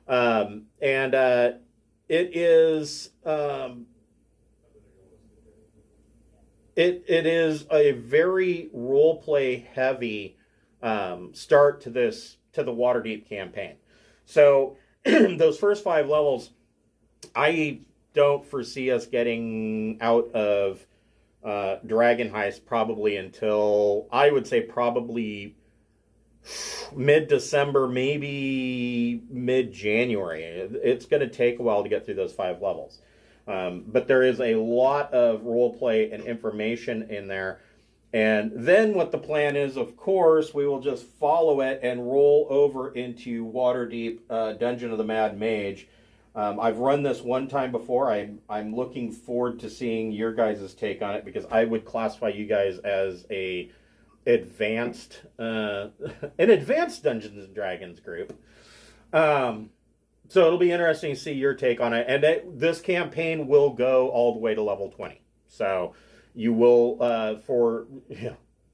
It is it is a very roleplay heavy start to the Waterdeep campaign. So those first 5 levels, I don't foresee us getting out of Dragon Heist probably until, I would say probably mid-December, maybe mid-January. It's going to take a while to get through those 5 levels. But there is a lot of roleplay and information in there. And then what the plan is, of course, we will just follow it and roll over into Waterdeep Dungeon of the Mad Mage. I've run this one time before. I'm looking forward to seeing your guys' take on it because I would classify you guys as an advanced Dungeons and Dragons group. So it'll be interesting to see your take on it. And this campaign will go all the way to level 20. So you will, for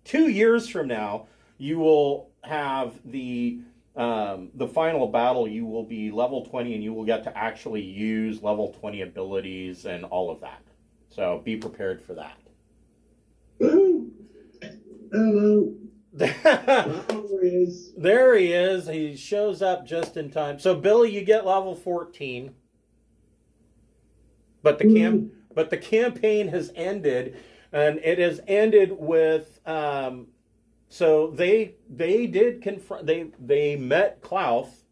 2 years from now, you will have the final battle. You will be level 20 and you will get to actually use level 20 abilities and all of that. So be prepared for that. Hello. There he is. There he is. He shows up just in time. So Billy, you get level 14. But the campaign has ended, and it has ended with so they did confront, they met Klauth.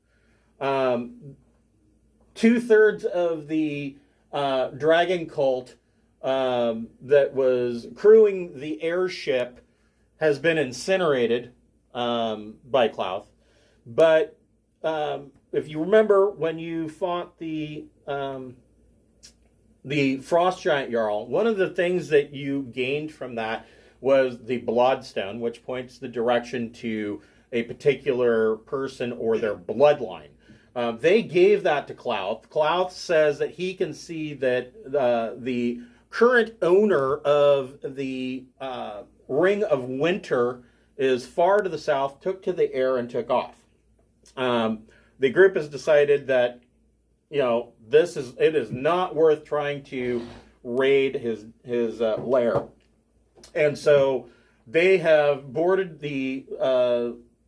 2/3 of the dragon cult that was crewing the airship has been incinerated by Klauth. But if you remember when you fought the Frost Giant Jarl, one of the things that you gained from that was the Bloodstone, which points the direction to a particular person or their bloodline. They gave that to Klauth. Klauth says that he can see that the current owner of the Ring of Winter is far to the south, took to the air, and took off. The group has decided that it is not worth trying to raid his lair. And so they have boarded the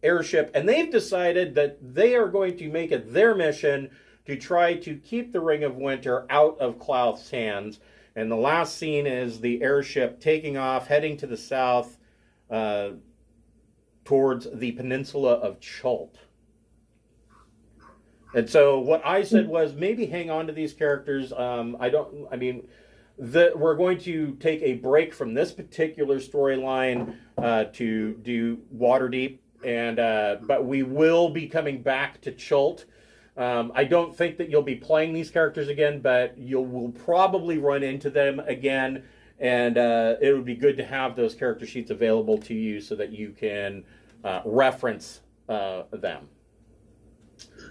airship, and they've decided that they are going to make it their mission to try to keep the Ring of Winter out of Klauth's hands. And the last scene is the airship taking off, heading to the south towards the peninsula of Chult. And so what I said was maybe hang on to these characters. We're going to take a break from this particular storyline to do Waterdeep but we will be coming back to Chult. I don't think that you'll be playing these characters again, but will probably run into them again, and it would be good to have those character sheets available to you so that you can reference them.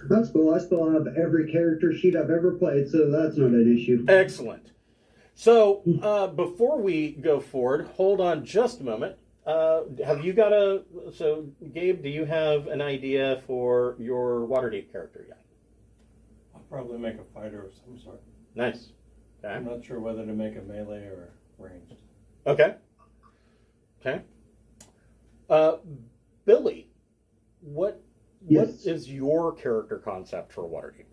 That's cool. I still have every character sheet I've ever played, so that's not an issue. Excellent. So before we go forward, hold on just a moment. Have you got so Gabe, do you have an idea for your Waterdeep character yet? I'll probably make a fighter of some sort. Nice. Okay. I'm not sure whether to make a melee or ranged. Okay. Okay. Billy, what is your character concept for Waterdeep?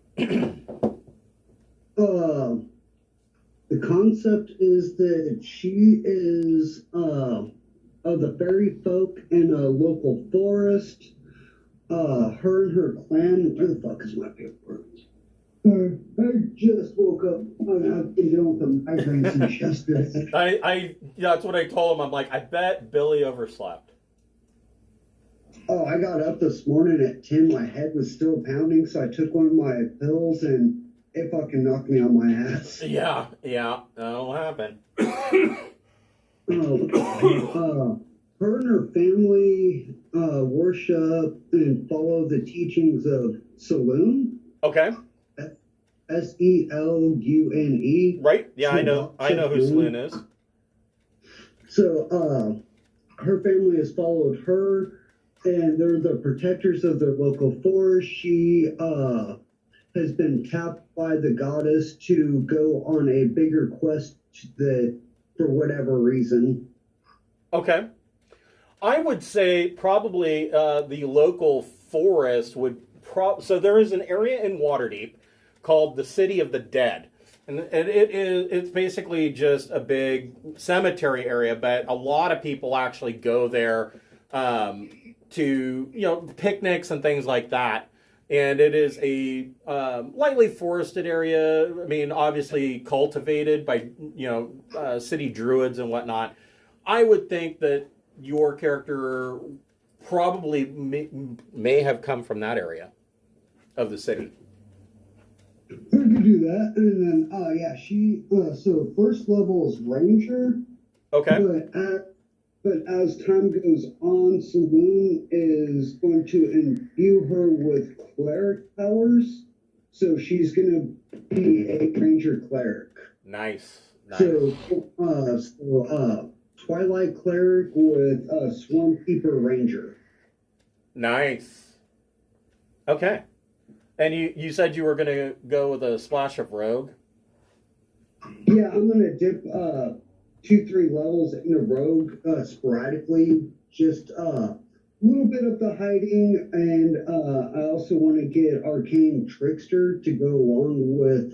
The concept is that she is of the fairy folk in a local forest. Her and her clan. Where the fuck is my paperwork? I just woke up. I've been dealing with the migraines since yesterday. That's what I told him. I'm like, I bet Billy overslept. Oh, I got up this morning at 10. My head was still pounding, so I took one of my pills and it fucking knocked me on my ass. Yeah, that'll happen. Her and her family worship and follow the teachings of Saloon. Okay. Selune. Right? Yeah, I know who Saloon is. So, her family has followed her, and they're the protectors of their local forest. She has been tapped by the goddess to go on a bigger quest for whatever reason. Okay. I would say probably the local forest would so there is an area in Waterdeep called the City of the Dead. And it's basically just a big cemetery area, but a lot of people actually go there to, picnics and things like that. And it is a lightly forested area. I mean, obviously cultivated by, city druids and whatnot. I would think that your character probably may have come from that area of the city. I could do that. And then, she, so first level is Ranger. Okay. But as time goes on, Saloon is going to imbue her with cleric powers. So she's going to be a Ranger cleric. Nice. So Twilight cleric with Swarmkeeper Ranger. Nice. Okay. And you said you were going to go with a splash of rogue? Yeah, I'm going to dip 2-3 levels in a rogue sporadically. Just a little bit of the hiding, and I also want to get Arcane Trickster to go along with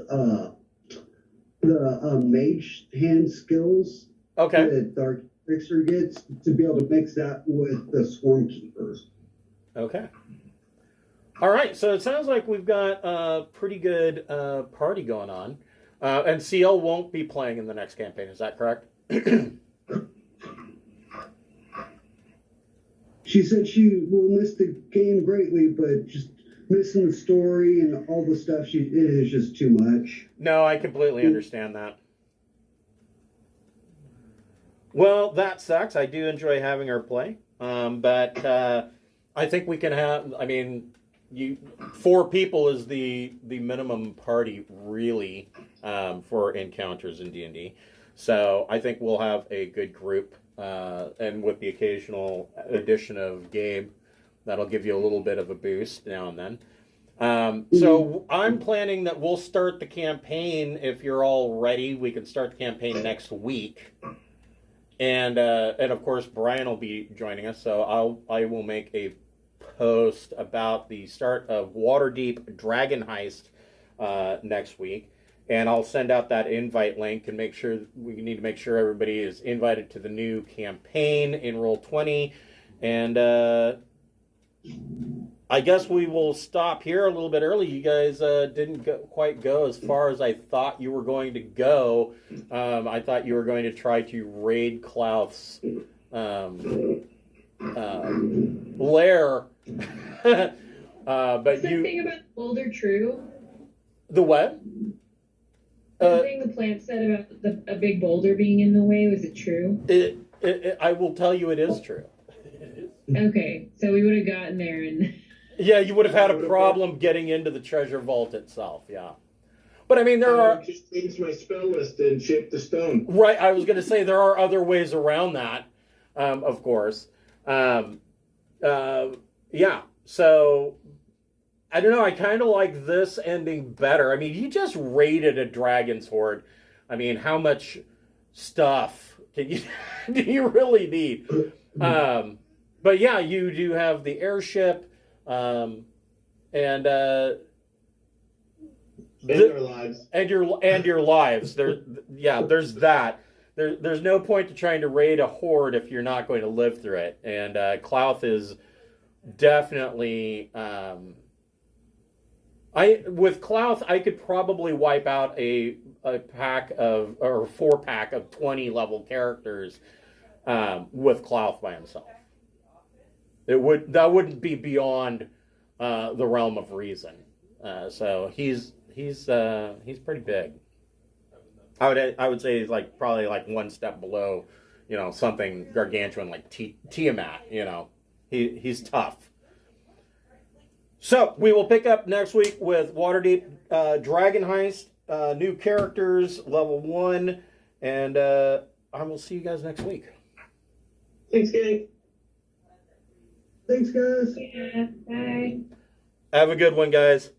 the mage hand skills. Okay. That Dark Trickster gets, to be able to mix that with the Swarm Keepers. Okay. All right, so it sounds like we've got a pretty good party going on. And CL won't be playing in the next campaign, is that correct? She said she will miss the game greatly, but just missing the story and all the stuff it is just too much. No, I completely understand that. Well, that sucks. I do enjoy having her play. But I think we can have, 4 people is the minimum party, really, for encounters in D&D. So I think we'll have a good group, and with the occasional addition of Gabe, that'll give you a little bit of a boost now and then. So I'm planning that we'll start the campaign, if you're all ready. We can start the campaign next week. And of course, Brian will be joining us, so I will make a post about the start of Waterdeep Dragon Heist next week, and I'll send out that invite link and we need to make sure everybody is invited to the new campaign in Roll20, and I guess we will stop here a little bit early. You guys didn't quite go as far as I thought you were going to go. I thought you were going to try to raid Klauth's lair. But Is that thing about the boulder true? The what? The thing the plant said about a big boulder being in the way, was it true? I will tell you it is true. Okay, so we would have gotten there and... Yeah, you would have had a problem getting into the treasure vault itself, yeah. But I mean, there are... just changed my spell list and shaped the stone. Right, I was going to say there are other ways around that, of course. Yeah, so... I don't know, I kind of like this ending better. I mean, you just raided a dragon's hoard. I mean, how much stuff do you really need? But yeah, you do have the airship, and our lives. and your lives. There's that. There's no point to trying to raid a hoard if you're not going to live through it. And Klauth is definitely. With Klauth, I could probably wipe out a pack of, or 4-pack of 20 level characters with Klauth by himself. That wouldn't be beyond the realm of reason. So he's pretty big. I would say he's probably one step below, something gargantuan like Tiamat. He's tough. So we will pick up next week with Waterdeep Dragon Heist, new characters, level 1, and I will see you guys next week. Thanks, gang. Thanks, guys. Yeah, bye. Have a good one, guys.